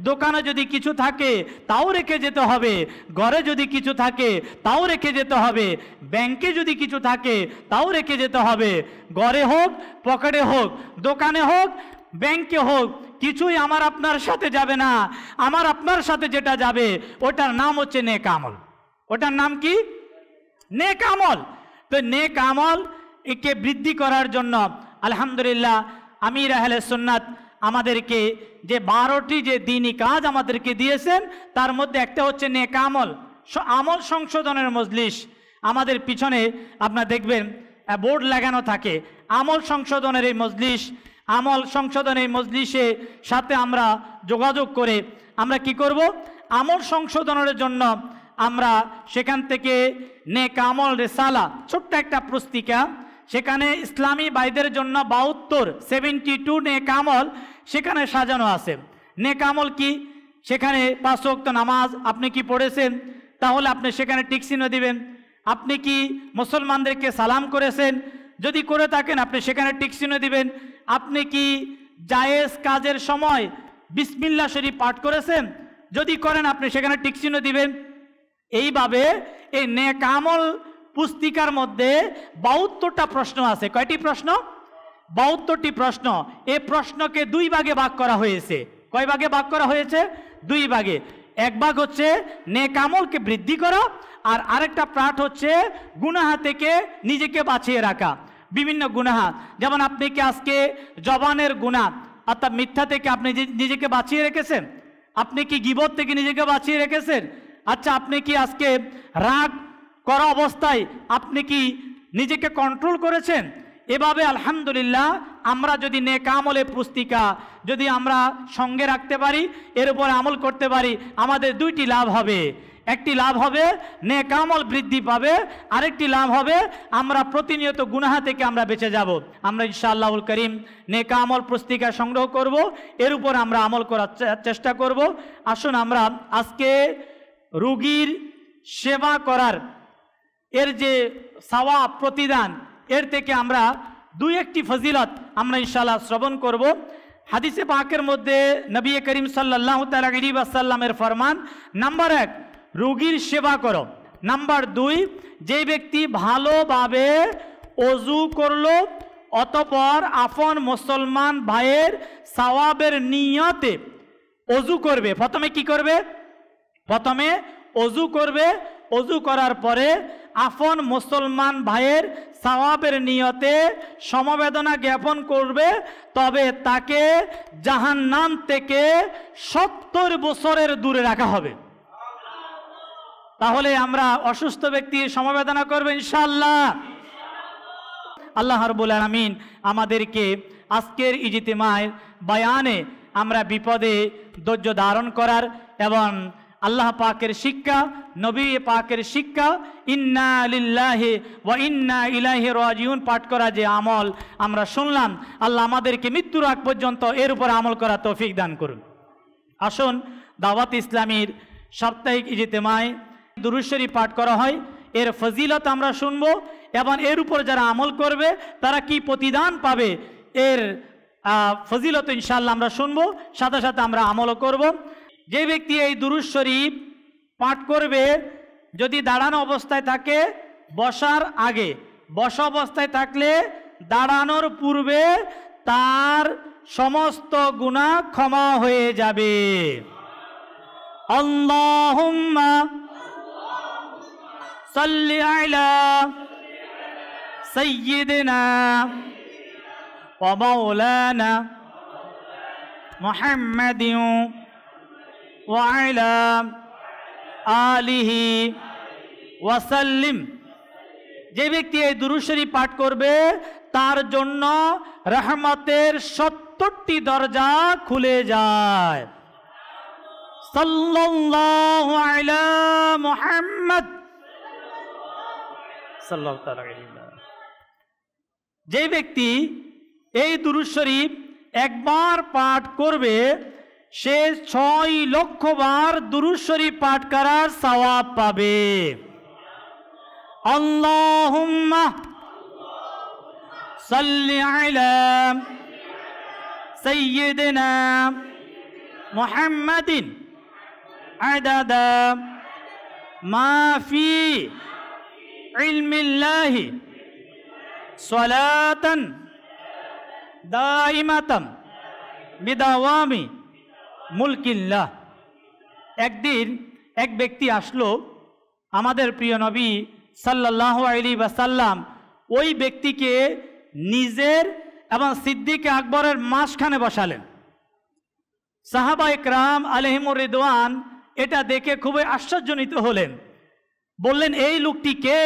দোকানে যদি কিছু থাকে তাও রেখে যেতে হবে, ঘরে যদি কিছু থাকে তাও রেখে যেতে হবে, ব্যাংকে যদি কিছু থাকে তাও রেখে যেতে হবে। ঘরে হোক, পকেটে হোক, দোকানে হোক, ব্যাংকে হোক, কিছুই আমার আপনার সাথে যাবে না। আমার আপনার সাথে যেটা যাবে ওটার নাম হচ্ছে নেক আমল। ওটার নাম কি? নেক আমল। তো নেক আমল একে বৃদ্ধি করার জন্য আলহামদুলিল্লাহ আমির আহলে সুন্নাত আমাদেরকে যে 12টি যে দ্বীনি কাজ আমাদেরকে দিয়েছেন, তার মধ্যে একটা হচ্ছে নেক আমল, আমল সংশোধনের মজলিস। আমাদের পিছনে আপনারা দেখবেন বোর্ড লাগানো থাকে, আমল সংশোধনের এই মজলিস। আমল সংশোধন এই মজলিসে সাথে আমরা যোগাযোগ করে আমরা কি করব? আমল সংশোধনের জন্য আমরা সেখান থেকে নেক আমল রেসালা, ছোট্ট একটা পুস্তিকা, সেখানে ইসলামী ভাইদের জন্য 72 নেক আমল সেখানে সাজানো আছে। নেক আমল কি? সেখানে 5 ওয়াক্ত নামাজ আপনি কি পড়েছেন? তাহলে আপনি সেখানে টিক চিহ্ন দিবেন। আপনি কি মুসলমানদেরকে সালাম করেছেন? যদি করে থাকেন আপনি সেখানে টিক চিহ্ন দিবেন। আপনি কি জায়েজ কাজের সময় বিসমিল্লাহ শরীফ পাঠ করেছেন? যদি করেন আপনি সেখানে টিক চিহ্ন দিবেন। এইভাবে এই নেক আমল পুস্তিকার মধ্যে 72টা প্রশ্ন আছে। কয়টি প্রশ্ন? 72টি প্রশ্ন। এই প্রশ্নকে 2 ভাগে ভাগ করা হয়েছে। কয় ভাগে ভাগ করা হয়েছে? 2 ভাগে। এক ভাগ হচ্ছে নেক আমলকে বৃদ্ধি করা, আর আরেকটা পার্ট হচ্ছে গুনাহ থেকে নিজেকে বাঁচিয়ে রাখা। বিভিন্ন গুনাহ, যেমন আপনি কি আজকে জবানের গুনাহ অর্থাৎ মিথ্যা থেকে আপনি নিজেকে বাঁচিয়ে রেখেছেন? আপনি কি গীবত থেকে নিজেকে বাঁচিয়ে রেখেছেন? আচ্ছা, আপনি কি আজকে রাগ করা অবস্থায় আপনি কি নিজেকে কন্ট্রোল করেছেন? এভাবে আলহামদুলিল্লাহ আমরা যদি নেক আমলের পুস্তিকা যদি আমরা সঙ্গে রাখতে পারি, এর উপর আমল করতে পারি, আমাদের 2টি লাভ হবে। একটি লাভ হবে নেক আমল বৃদ্ধি পাবে, আরেকটি লাভ হবে আমরা প্রতিনিয়ত গুনাহ থেকে আমরা বেঁচে যাব। আমরা ইনশাআল্লাহুল করিম নেক আমল পুস্তিকা সংগ্রহ করব, এর উপর আমরা আমল করার চেষ্টা করব। আসুন আমরা আজকে রোগীর সেবা করার এর যে সওয়াব প্রতিদান, এর থেকে আমরা 2-1টি ফজিলত আমরা ইনশাআল্লাহ শ্রবণ করব। হাদিসে পাকের মধ্যে নবী করিম সাল্লাল্লাহু তাআলা আলাইহি ওয়াসাল্লামের ফরমান, নাম্বার 1 রোগীর সেবা করো। নাম্বার 2 যে ব্যক্তি ভালোভাবে ওযু করলো অতঃপর আপন মুসলমান ভাইয়ের সওয়াবের নিয়তে ওযু করবে। প্রথমে কি করবে? প্রথমে ওযু করবে। ওযু করার পরে আপন মুসলমান ভাইয়ের সওয়াবের নিয়তে সমবেদনা জ্ঞাপন করবে, তবে তাকে জাহান্নাম থেকে 70 বছরের দূরে রাখা হবে। তাহলে আমরা অসুস্থ ব্যক্তির সমবেদনা করব ইনশাআল্লাহ। আল্লাহ রাব্বুল আলামিন আমাদেরকে আজকের ইজতিমায় বয়ানে আমরা বিপদে ধৈর্য ধারণ করার এবং আল্লাহ পাকের শিক্ষা, নবী পাকের শিক্ষা, ইন্না লিল্লাহি ওয়া ইন্না ইলাইহি রাজিউন পাঠ করা যে আমল আমরা শুনলাম, আল্লাহ আমাদেরকে মৃত্যুর আগ পর্যন্ত এর উপর আমল করা তৌফিক দান করুন। আসুন দাওয়াত ইসলামীর সাপ্তাহিক ইজতিমায় দুরূদ শরীফ পাঠ করা হয়, এর ফজিলত আমরা শুনবো এবং এর উপর যারা আমল করবে তারা কি প্রতিদান পাবে এর ফজিলত ইনশাআল্লাহ আমরা শুনবো, সাথে সাথে আমরা আমলও করব। যে ব্যক্তি এই দুরূদ শরীফ পাঠ করবে, যদি দাঁড়ানো অবস্থায় থাকে বসার আগে, বসা অবস্থায় থাকলে দাঁড়ানোর পূর্বে তার সমস্ত গুনাহ ক্ষমা হয়ে যাবে। আল্লাহুম্মা সাল্লি আলা সাইয়্যিদিনা ওয়া মাওলানা মুহাম্মাদিন ওয়া আলা আলিহি ওয়া সাল্লিম। যে ব্যক্তি এই দুরূদ শরীফ পাঠ করবে তার জন্য রহমতের 70টি দরজা খুলে যায়। সাল্লাল্লাহু আলা মুহাম্মদ সাল্লাল্লাহু আলাইহি ওয়া সাল্লাম। যে ব্যক্তি এই দুরূদ শরীফ একবার পাঠ করবে সে 6 লক্ষ বার দুরূদ শরীফ পাঠ করার সওয়াব পাবে। আল্লাহুম্মা সাল্লি আলা সাইয়্যিদিনা মুহাম্মাদিন আদাদা মা ফি ইলমিল্লাহি সালাতান দাইমাতান বিদাওয়ামি মুলকিল্লাহ। একদিন এক ব্যক্তি আসলো, আমাদের প্রিয় নবী সাল্লাল্লাহু আলাইহি ওয়াসাল্লাম ওই ব্যক্তিকে নিজের এবং সিদ্দিক আকবরের মাঝখানে বসালেন। সাহাবা ইকরাম আলাইহিমুর রিদওয়ান এটা দেখে খুবই আশ্চর্যজনিত হলেন, বললেন এই লোকটি কে?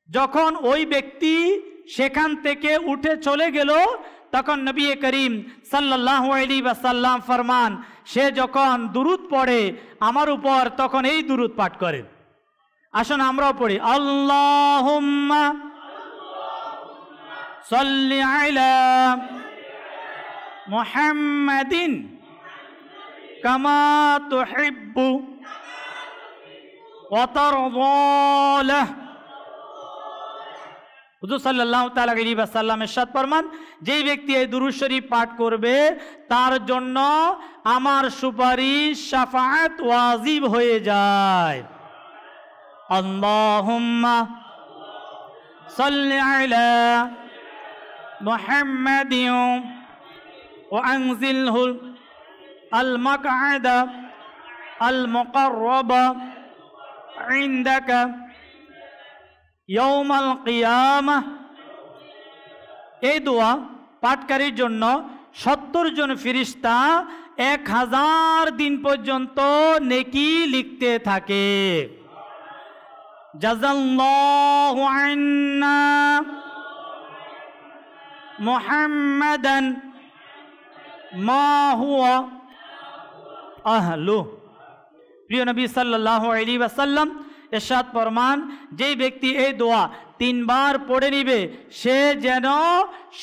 যখন ওই ব্যক্তি সেখান থেকে উঠে চলে গেল তখন নবী করিম সাল্লাল্লাহু আলাইহি ওয়াসাল্লাম ফরমান, সে যখন দুরূদ পড়ে আমার উপর তখন এই দুরূদ পাঠ করেন। আসুন আমরাও পড়ি, আল্লাহুম্মা সাল্লি আলা মুহাম্মাদিন কামা তুহিব্বু ওয়া তারদা। হুজুর সাল্লাল্লাহু তাআলা আলাইহি ওয়াসাল্লাম ইরশাদ ফরমান, যেই ব্যক্তি এই দুরূদ শরীফ পাঠ করবে তার জন্য আমার সুপারিশ শাফাআত ওয়াজিব হয়ে যায়। আল্লাহুম্মা সাল্লি আলা মুহাম্মাদিন ওয়া আনজিলহু আল মাকআদা আল মুকাররাবা ইনদাকা ইয়াউমাল কিয়ামাহ। এই দোয়া পাঠকারীর জন্য 70 জন ফেরেশতা 1000 দিন পর্যন্ত নেকি লিখতে থাকে। জাযাল্লাহু আন্না মুহাম্মাদান মা হুয়া আহলু। প্রিয় নবী সাল্লাল্লাহু আলাইহি ওয়াসাল্লাম ইরশাদ ফরমান, যেই ব্যক্তি এই দোয়া 3 বার পড়ে নিবে সে যেন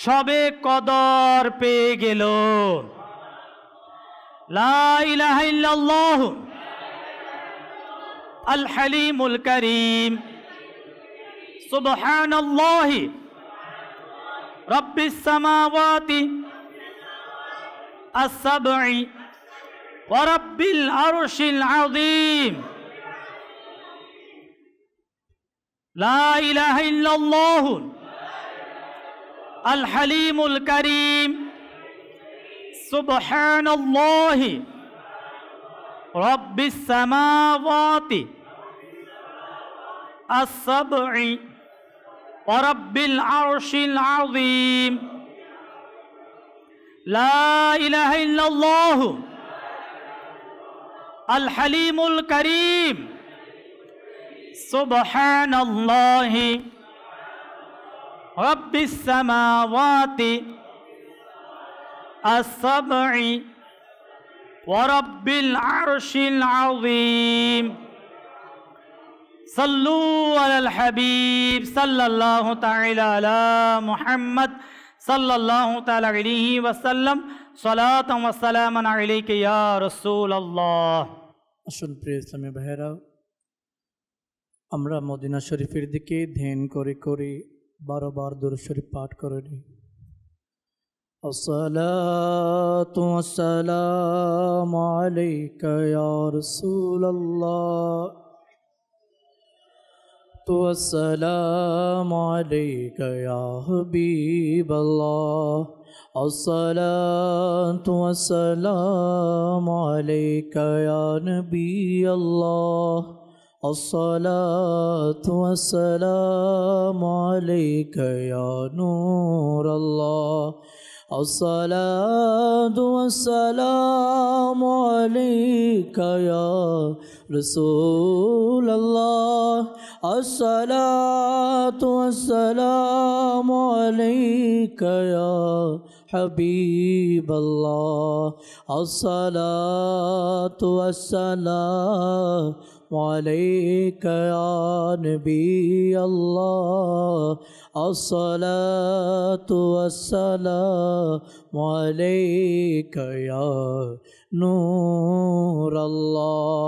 সবে কদর পেয়ে গেল। লা ইলাহা ইল্লাল্লাহ আল হালিমুল কারীম সুবহানাল্লাহি রাব্বিস সামাওয়াতি আস-সাবঈ ওয়া রাব্বিল আরশিল আযীম। লা ইলাহা ইল্লাল্লাহ আল হালিমুল কারীম সুবহানাল্লাহি রাব্বিস সামাওয়াতি আস-সাবঈ ওয়া রাব্বিল আরশিল আযীম। লা ইলাহা ইল্লাল্লাহ আল হালিমুল কারীম সুবহানাল্লাহি রাব্বিস সামাওয়াতি আস-সাবঈ ওয়া রাব্বিল আরশিল আযীম। সাল্লু আলাল হাবিব সাল্লাল্লাহু তাআলা আলা মুহাম্মদ সাল্লাল্লাহু তাআলা আলাইহি ওয়াসাল্লাম। সালাতান ওয়া সালামান আলাইকা ইয়া রাসূলুল্লাহ। আসুন প্রিয় ইসলামী ভাইয়েরা, আমরা মদিনা শরীফের দিকে ধ্যান করে করে 12 বার দুরূদ শরীফ পাঠ করে নিই। আসসালাতু ওয়াসসালামু আলাইকা ইয়া রাসূলুল্লাহ, আসসালামু আলাইকা ইয়া হাবিবাল্লাহ, আসসালাতু ওয়াসসালামু আলাইকা ইয়া নবিয়াল্লাহ, আসসালাতু ওয়াসসালামু আলাইকা ইয়া নূরাল্লাহ, আসসালাতু ওয়াসসালামু আলাইকা ইয়া রাসূলুল্লাহ, আসসালাতু ওয়াসসালামু আলাইকা ইয়া হাবিবাল্লাহ, আসসালাতু ওয়াসসালামু আলাইকা ইয়া নবিয়াল্লাহ, আসসালাতু ওয়াসসালামু আলাইকা ইয়া নূরাল্লাহ,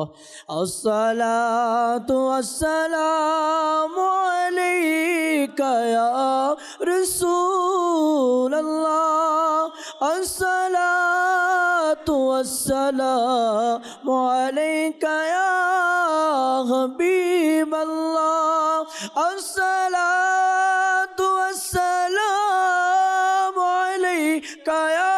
আসসালাতু ওয়াসসালামু আলাইকা ইয়া রাসূলুল্লাহ, আসসালাতু ওয়াসসালামু আলাইকা ইয়া হাবিবাল্লাহ, আসসালাতু ওয়াসসালামু আলাইকা ইয়া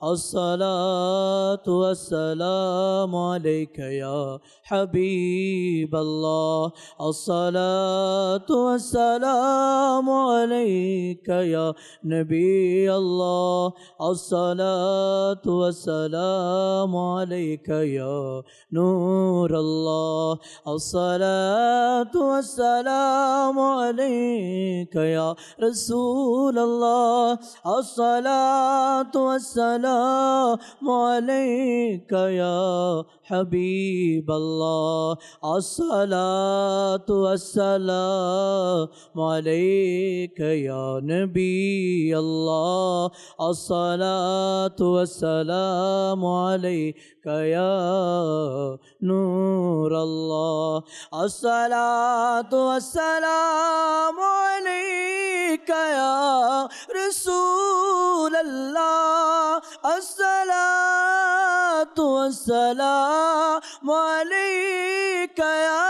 الصلاة والسلام عليك يا حبيب الله الصلاة والسلام عليك يا نبي الله الصلاة والسلام عليك يا نور الله الصلاة والسلام عليك يا رسول الله الصلاة والسلام عليك يا حبيب الله الصلاة والسلام عليك يا نبي الله الصلاة والسلام عليك يا نور الله الصلاة والسلام عليك يا رسول الله الصلاة والسلام عليك يا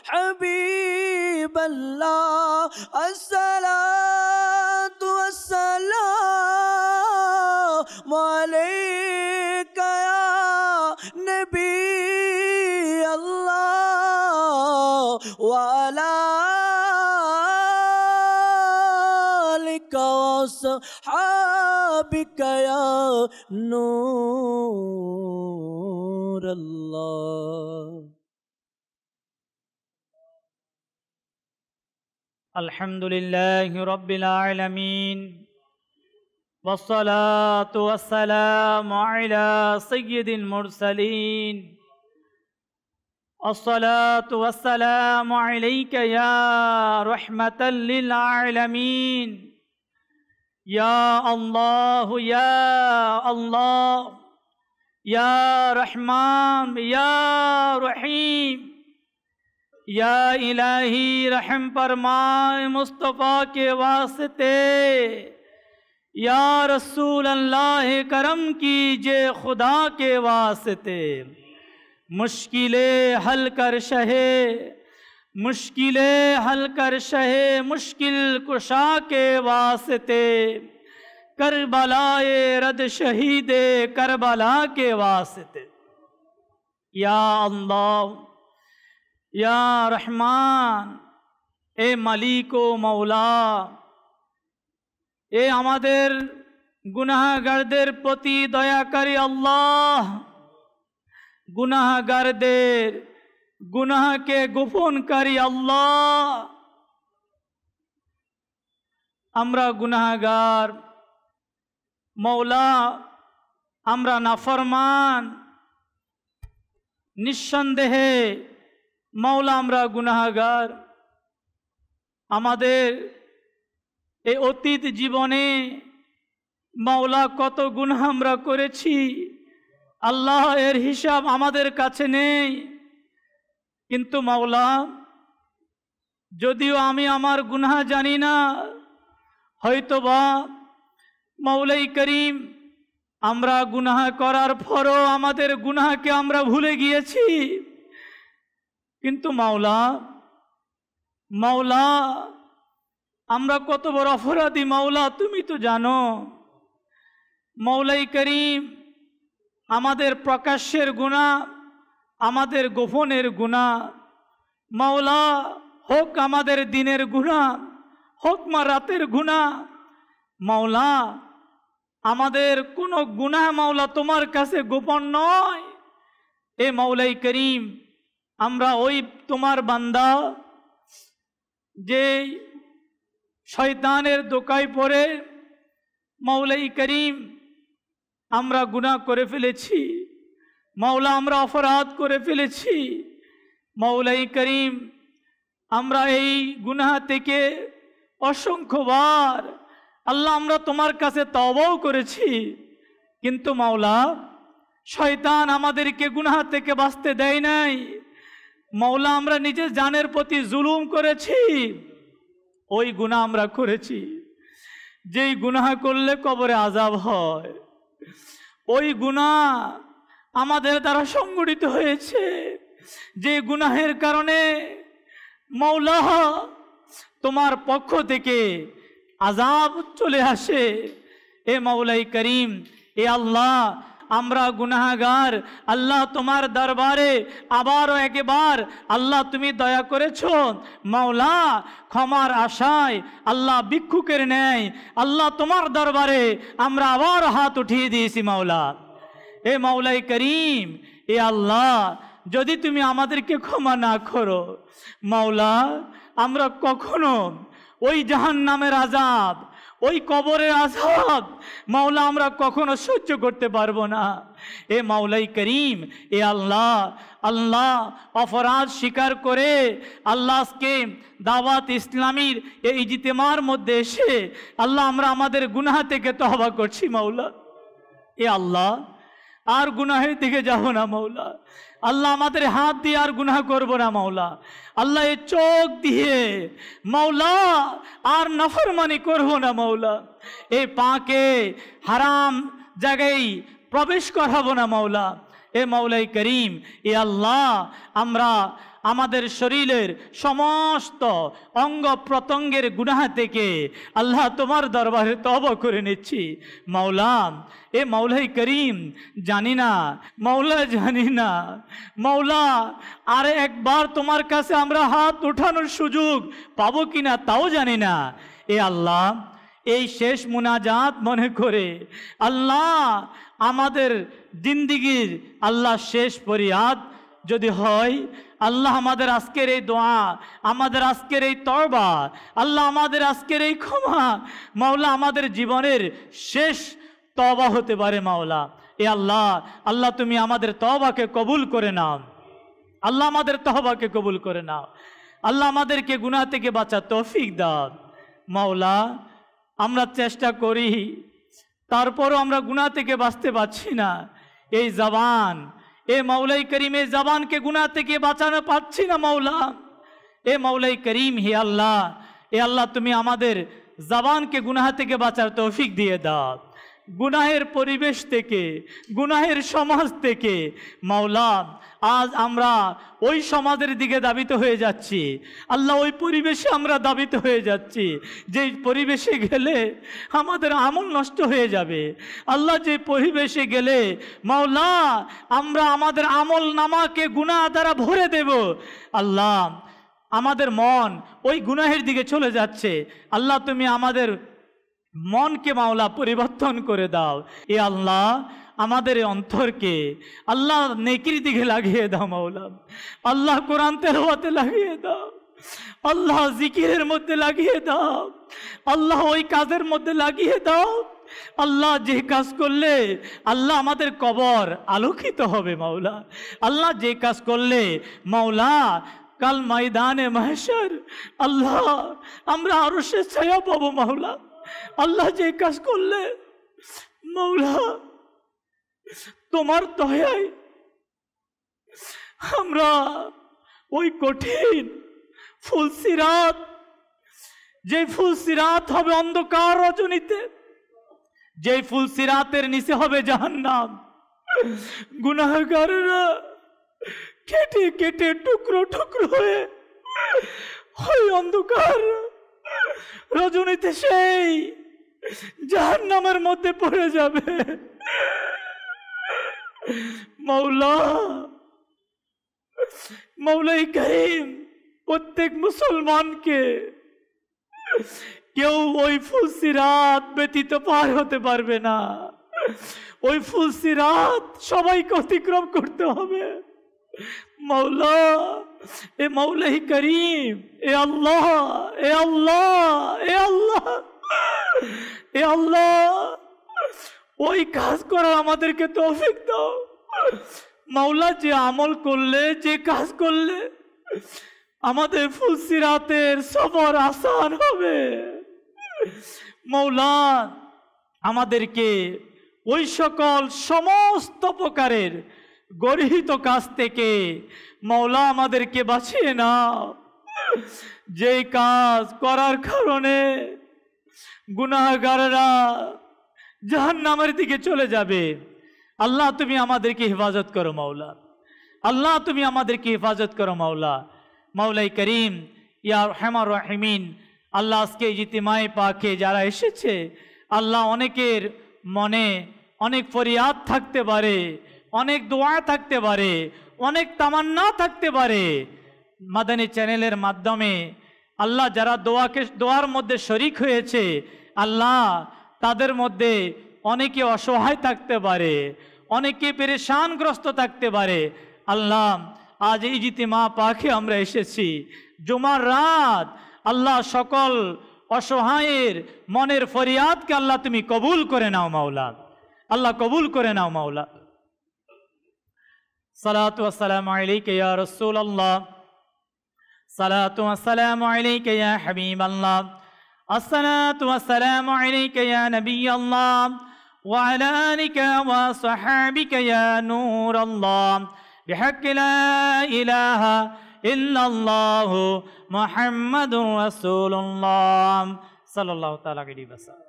حبيب الله الصلاة والسلام عليك يا نبي الله وعلى آلك وصحابك يا نور الله. الحمد لله رب العالمين والصلاة والسلام على سيد المرسلين الصلاة والسلام عليك يا رحمة للعالمين يا الله يا الله يا رحمن يا رحيم या इलाही रहम फरमाए मुस्तफ़ा के वास्ते या रसूल अल्लाह करम कीजिए खुदा के वास्ते मुश्किलें हल कर शहे मुश्किल कुशा के वास्ते करबलाए रद शहीदे करबला के वास्ते या अल्लाह या रहमान ए मालिक ও মওলা এ আমাদের গুনাহগারদের প্রতি দয়াকারী আল্লাহ গুনাহগারদের গুনাহকে গোপনকারী আল্লাহ আমরা গুনাহগার মওলা আমরা নাফরমান নিঃসন্দেহে मौला আমরা গুনাহগার আমাদের এই অতীত জীবনে মওলা কত গুনাহ আমরা করেছি আল্লাহ এর হিসাব আমাদের কাছে নেই কিন্তু মওলা যদিও আমি আমার গুনাহ জানি না হয়তোবা মওলাই করিম আমরা গুনাহ করার পরও আমাদের গুনাহকে আমরা ভুলে গিয়েছি কিন্তু মাওলা মাওলা আমরা কত বড় অপরাধী মাওলা তুমি তো জানো মওলাই করিম আমাদের প্রকাশ্যের গুনাহ আমাদের গোপনের গুনাহ মাওলা হোক আমাদের দিনের গুনাহ হোক মা রাতের গুনাহ মাওলা আমাদের কোনো গুনাহ মাওলা তোমার কাছে গোপন নয় এ মওলাই করিম আমরা ওই তোমার বান্দা যে শয়তানের দোকায় পড়ে মওলাই করিম আমরা গুনাহ করে ফেলেছি মাওলা আমরা অপরাধ করে ফেলেছি মওলাই করিম আমরা এই গুনাহ থেকে অসংখ্যবার আল্লাহ আমরা তোমার কাছে তওবাও করেছি কিন্তু মাওলা শয়তান আমাদেরকে গুনাহ থেকে বাঁচতে দেয় নাই মওলা আমরা নিজের জানের প্রতি জুলুম করেছি ওই গুনাহ আমরা করেছি যেই গুনাহ করলে কবরে আযাব হয় ওই গুনাহ আমাদের দ্বারা সংগঠিত হয়েছে যে গুনাহের কারণে মওলা তোমার পক্ষ থেকে আযাব চলে আসে এ মাওলাই করিম, এ আল্লাহ আমরা গুনাহগার, আল্লাহ তোমার দরবারে আবারও একবার আল্লাহ তুমি দয়া করেছো মাওলা, ক্ষমার আশায় আল্লাহ ভিক্ষুকের ন্যায় আল্লাহ তোমার দরবারে আমরা আবার হাত উঠিয়ে দিয়েছি মাওলা। এ মাওলাই করিম, এ আল্লাহ যদি তুমি আমাদেরকে ক্ষমা না করো মাওলা, আমরা কখনো ওই জাহান্নামের আযাব, ওই কবরের আযাব মাওলা আমরা কখনো সহ্য করতে পারবো না। এ মাওলাই করিম, এ আল্লাহ আল্লাহ অপরাধ স্বীকার করে আল্লাহ আজকে দাওয়াত ইসলামীর এই ইজতিমার মধ্যে এসে আল্লাহ আমরা আমাদের গুনাহ থেকে তওবা করছি মাওলা। এ আল্লাহ আর গুনাহের দিকে যাব না মাওলা, আল্লাহ আমাদের হাত দিয়ে আর গুনাহ করব না মাওলা, আল্লাহ এই চোখ দিয়ে মাওলা আর নাফরমানি করব না মাওলা, এই পাকে হারাম জায়গায় প্রবেশ করাবো না মাওলা। এ মাওলাই করিম, এ আল্লাহ আমরা আমাদের শরীরের সমস্ত অঙ্গ প্রত্যঙ্গের গুনাহ থেকে আল্লাহ তোমার দরবারে তওবা করে নিচ্ছি মাওলা। এ মাওলাই করিম, জানি না মাওলা, জানি না মাওলা আর একবার তোমার কাছে আমরা হাত ওঠানোর সুযোগ পাবো কিনা তাও জানি না। এ আল্লাহ এই শেষ মুনাজাত মনে করে আল্লাহ আমাদের জিন্দিগির আল্লাহ শেষ ফরিয়াদ যদি হয় আল্লাহ, আমাদের আজকের এই দোয়া, আমাদের আজকের এই তওবা, আল্লাহ আমাদের আজকের এই ক্ষমা মাওলা আমাদের জীবনের শেষ তওবা হতে পারে মাওলা। এ আল্লাহ আল্লাহ তুমি আমাদের তওবাকে কবুল করে নাও, আল্লাহ আমাদের তওবাকে কবুল করে নাও, আল্লাহ আমাদেরকে গুনাহ থেকে বাঁচার তৌফিক দাও মাওলা। আমরা চেষ্টা করি তারপরও আমরা গুনাহ থেকে বাঁচতে পারছি না। এই জবান, এ মাওলাই করিম, এই জবানকে গুনাহ থেকে বাঁচানো পাচ্ছি না মাওলা। এ মাওলাই করিম, হে আল্লাহ, এ আল্লাহ তুমি আমাদের জবানকে গুনাহ থেকে বাঁচার তৌফিক দিয়ে দাও, গুনাহের পরিবেশ থেকে, গুনাহের সমাজ থেকে মাওলা। আজ আমরা ওই সমাজের দিকে দাবিত হয়ে যাচ্ছি আল্লাহ, ওই পরিবেশে আমরা দাবিত হয়ে যাচ্ছি যে পরিবেশে গেলে আমাদের আমল নষ্ট হয়ে যাবে আল্লাহ, যে পরিবেশে গেলে মাওলা আমরা আমাদের আমল নামাকে গুনাহ দ্বারা ভরে দেব আল্লাহ, আমাদের মন ওই গুনাহের দিকে চলে যাচ্ছে আল্লাহ, তুমি আমাদের মনকে মাওলা পরিবর্তন করে দাও। এ আল্লাহ আমাদের অন্তরকে আল্লাহ নেকির দিকে লাগিয়ে দাও মাওলা, আল্লাহ কোরআন তেলাওয়াতে লাগিয়ে দাও, আল্লাহ জিকিরের মধ্যে লাগিয়ে দাও, আল্লাহ ওই কাজের মধ্যে লাগিয়ে দাও আল্লাহ, যে কাজ করলে আল্লাহ আমাদের কবর আলোকিত হবে মাওলা, আল্লাহ যে কাজ করলে মাওলা কাল ময়দানে মাহশর আল্লাহ আমরা আরশে ছায়া পাবো মাওলা, আল্লাহ যে কাজ করলে মাওলা তোমার দয়ায় আমরা ওই কঠিন ফুলসিরাত, যে ফুলসিরাত হবে অন্ধকার রজনীতে, যে ফুলসিরাতের নিচে হবে জাহান্নাম, গুনাহগাররা কেটে কেটে টুকরো টুকরো হয়ে ওই অন্ধকার রজনীতে সেই জাহান্নামের মধ্যে পড়ে যাবে মাওলা। মাওলাই করিম, প্রত্যেক মুসলমানকে কেউ ওই ফুলসিরাত ব্যতীত পার হতে পারবে না, ওই ফুলসিরাত সবাইকে অতিক্রম করতে হবে মাওলা। এ মাওলাই করিম, এ আল্লাহ, এ আল্লাহ, এ আল্লাহ, এ আল্লাহ ওই কাজ করার আমাদেরকে তৌফিক দাও মাওলা, যে আমল করলে, যে কাজ করলে আমাদের ফুলসিরাতের সফর আসান হবে মাওলা। আমাদেরকে ওই সকল সমস্ত প্রকারের গর্হিত কাজ থেকে মাওলা আমাদেরকে বাঁচিয়ে নাও, যে কাজ করার কারণে গুনাহগাররা জাহান্নামের দিকে চলে যাবে আল্লাহ তুমি আমাদেরকে হেফাজত করো মাওলা, আল্লাহ তুমি আমাদেরকে হেফাজত করো মাওলা। মাওলাই করিম, ইয়া আরহামার রাহিমিন, আল্লাহ আজকে ইজতিমায়ে পাকে যারা এসেছে আল্লাহ অনেকের মনে অনেক ফরিয়াদ থাকতে পারে, অনেক দোয়া থাকতে পারে, অনেক তামান্না থাকতে পারে। মাদানী চ্যানেলের মাধ্যমে আল্লাহ যারা দোয়ার মধ্যে শরিক হয়েছে, আল্লাহ তাদের মধ্যে অনেকে অসহায় থাকতে পারে, অনেকে পেরেশানগ্রস্ত থাকতে পারে। আল্লাহ আজ এই ইজতিমা পাকে আমরা এসেছি জুমার রাত, আল্লাহ সকল অসহায়ের মনের ফরিয়াদকে আল্লাহ তুমি কবুল করে নাও মাওলা, আল্লাহ কবুল করে নাও মাওলা। সালাতু ওয়াসসালামু আলাইকা ইয়া রাসূলুল্লাহ, সালাতু ওয়াসসালামু আলাইকা ইয়া হাবিবাল্লাহ, আসসালাতু ওয়াসসালামু আলাইকা ইয়া নবিয়াল্লাহ ওয়া আলা আলিকা ওয়া সাহাবিকা ইয়া নূরাল্লাহ বিহাক্কি লা ইলাহা ইল্লাল্লাহু মুহাম্মাদুর রাসূলুল্লাহ সাল্লাল্লাহু তাআলা আলাইহি ওয়াসাল্লাম।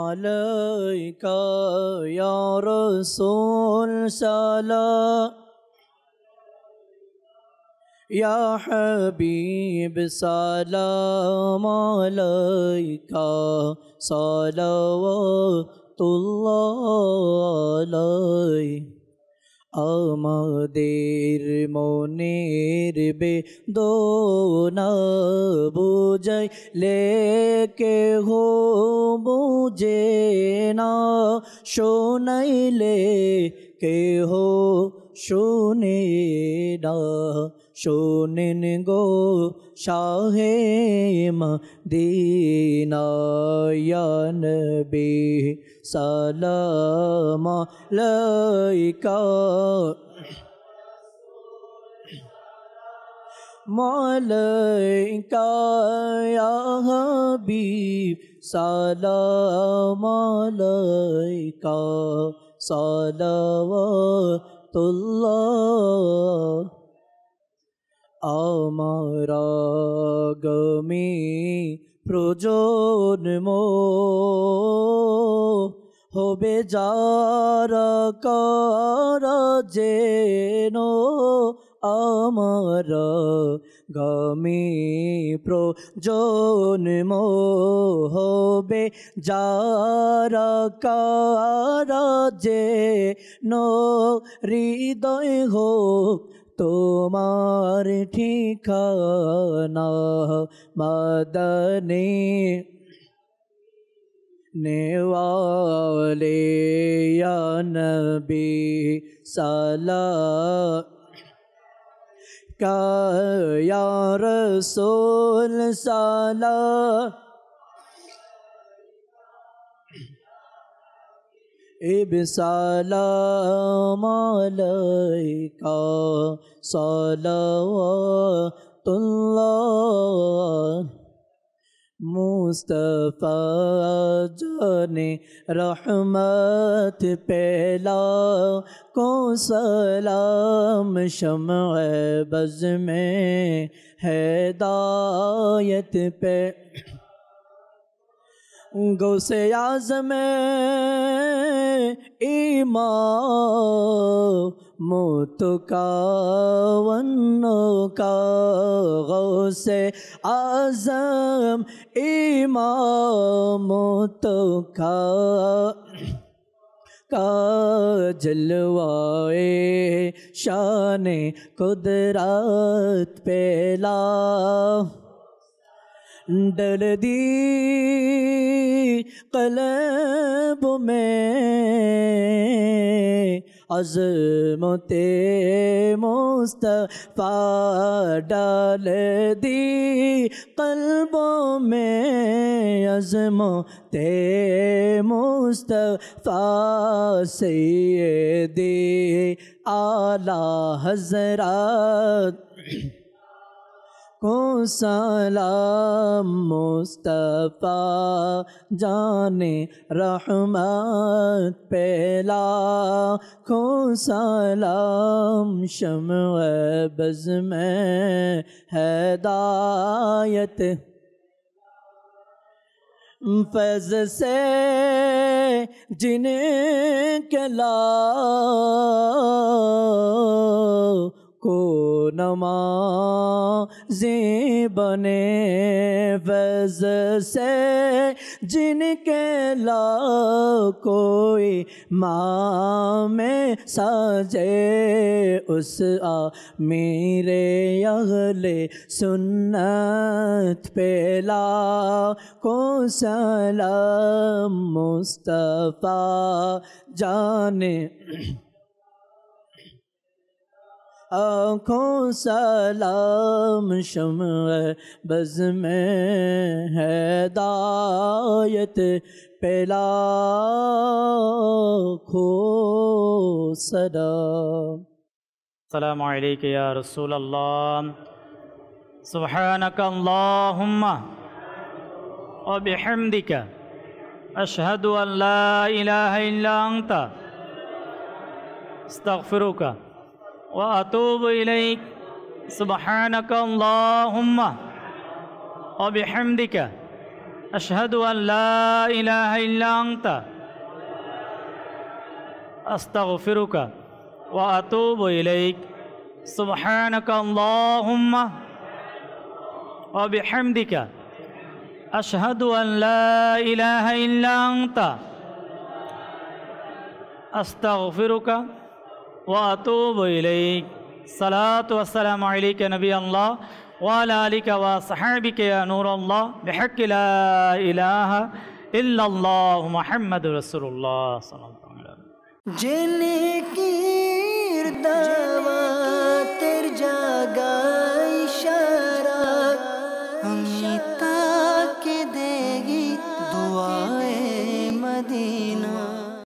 আলাইকা ইয়া রাসূল সালাম, ইয়া হাবিব সালাম আলাইকা সালাওয়াতুল্লাহ আলাইহি। আমাদের মনের বেদনা বুঝাইলে কেহ বুঝে না, শোনাইলে কেহ শুনে না। শোনেন গো শাহে মদিনা, ইয়া নবী সালাম আলাইকা মালাইকা ইয়া হাবিব সালাম আলাইকা সালাওয়াতুল্লাহ। আমার গমি প্রজন্ম হবে যারা কারা যেন, আমার গমি প্রজন্ম হবে যারা কারা যেন, হৃদয় হোক তোমার ঠিকানা মদনে নেওয়ালে ইয়া নবী সালাম কা ইয়া রাসূল সালাম ইব সালাম আলাইকা সালাওয়াতুল্লাহ। মুস্তফা জানে रहमत पेला को सलाम शम्अ बज़ में हिदायत पे गौसे आज़म इमाम मुतकावन्नो का गौसे आज़म इमाम मुतका का जलवाए शान कुदरत पेला डल दी क़ल्ब में अज़मते मुस्तफ़ा डाल दी क़ल्बों में अज़मते मुस्तफ़ा सय्यदे आला हज़रत को सलाम मुस्तफ़ा जाने रहमत पेला को सलाम शम्अ बज़ में हिदायत फैज़ से जिन्हें कला को नमाज़ी बने फैज़ से जिनके ला कोई माँ में साजे उस मेरे अहले सुन्नत पे लाखों सलाम मुस्तफ़ा जाने आँखों सलाम शम्अ बज़ में हिदायत पे लाखों सलाम। अस्सलामु अलैका या रसूल अल्लाह सुब्हानक अल्लाहुम्मा व बिहम्दिका अशहदु अन ला इलाहा इल्ला अंता अस्तगफिरुका व अतूबु इलैक सुब्हानक अल्लाहुम्मा व बिहम्दिका अशहदु अन ला इलाहा इल्ला अंता अस्तगफिरुका व अतूबु इलैक सुब्हानक अल्लाहुम्मा व बिहम्दिका अशहदु अन ला इलाहा इल्ला अंता अस्तगफिरुका व अतूबु इलैक। सलातु वस्सलामु अलैका नबी अल्लाह व अला आलिका व सहाबिका या नूर अल्लाह बिहक़्क़ि ला इलाहा इल्लल्लाह मुहम्मदुर रसूलुल्लाह सल्लल्लाहु अलैहि वसल्लम। जिनकी दावा तेर जागा इशारा हम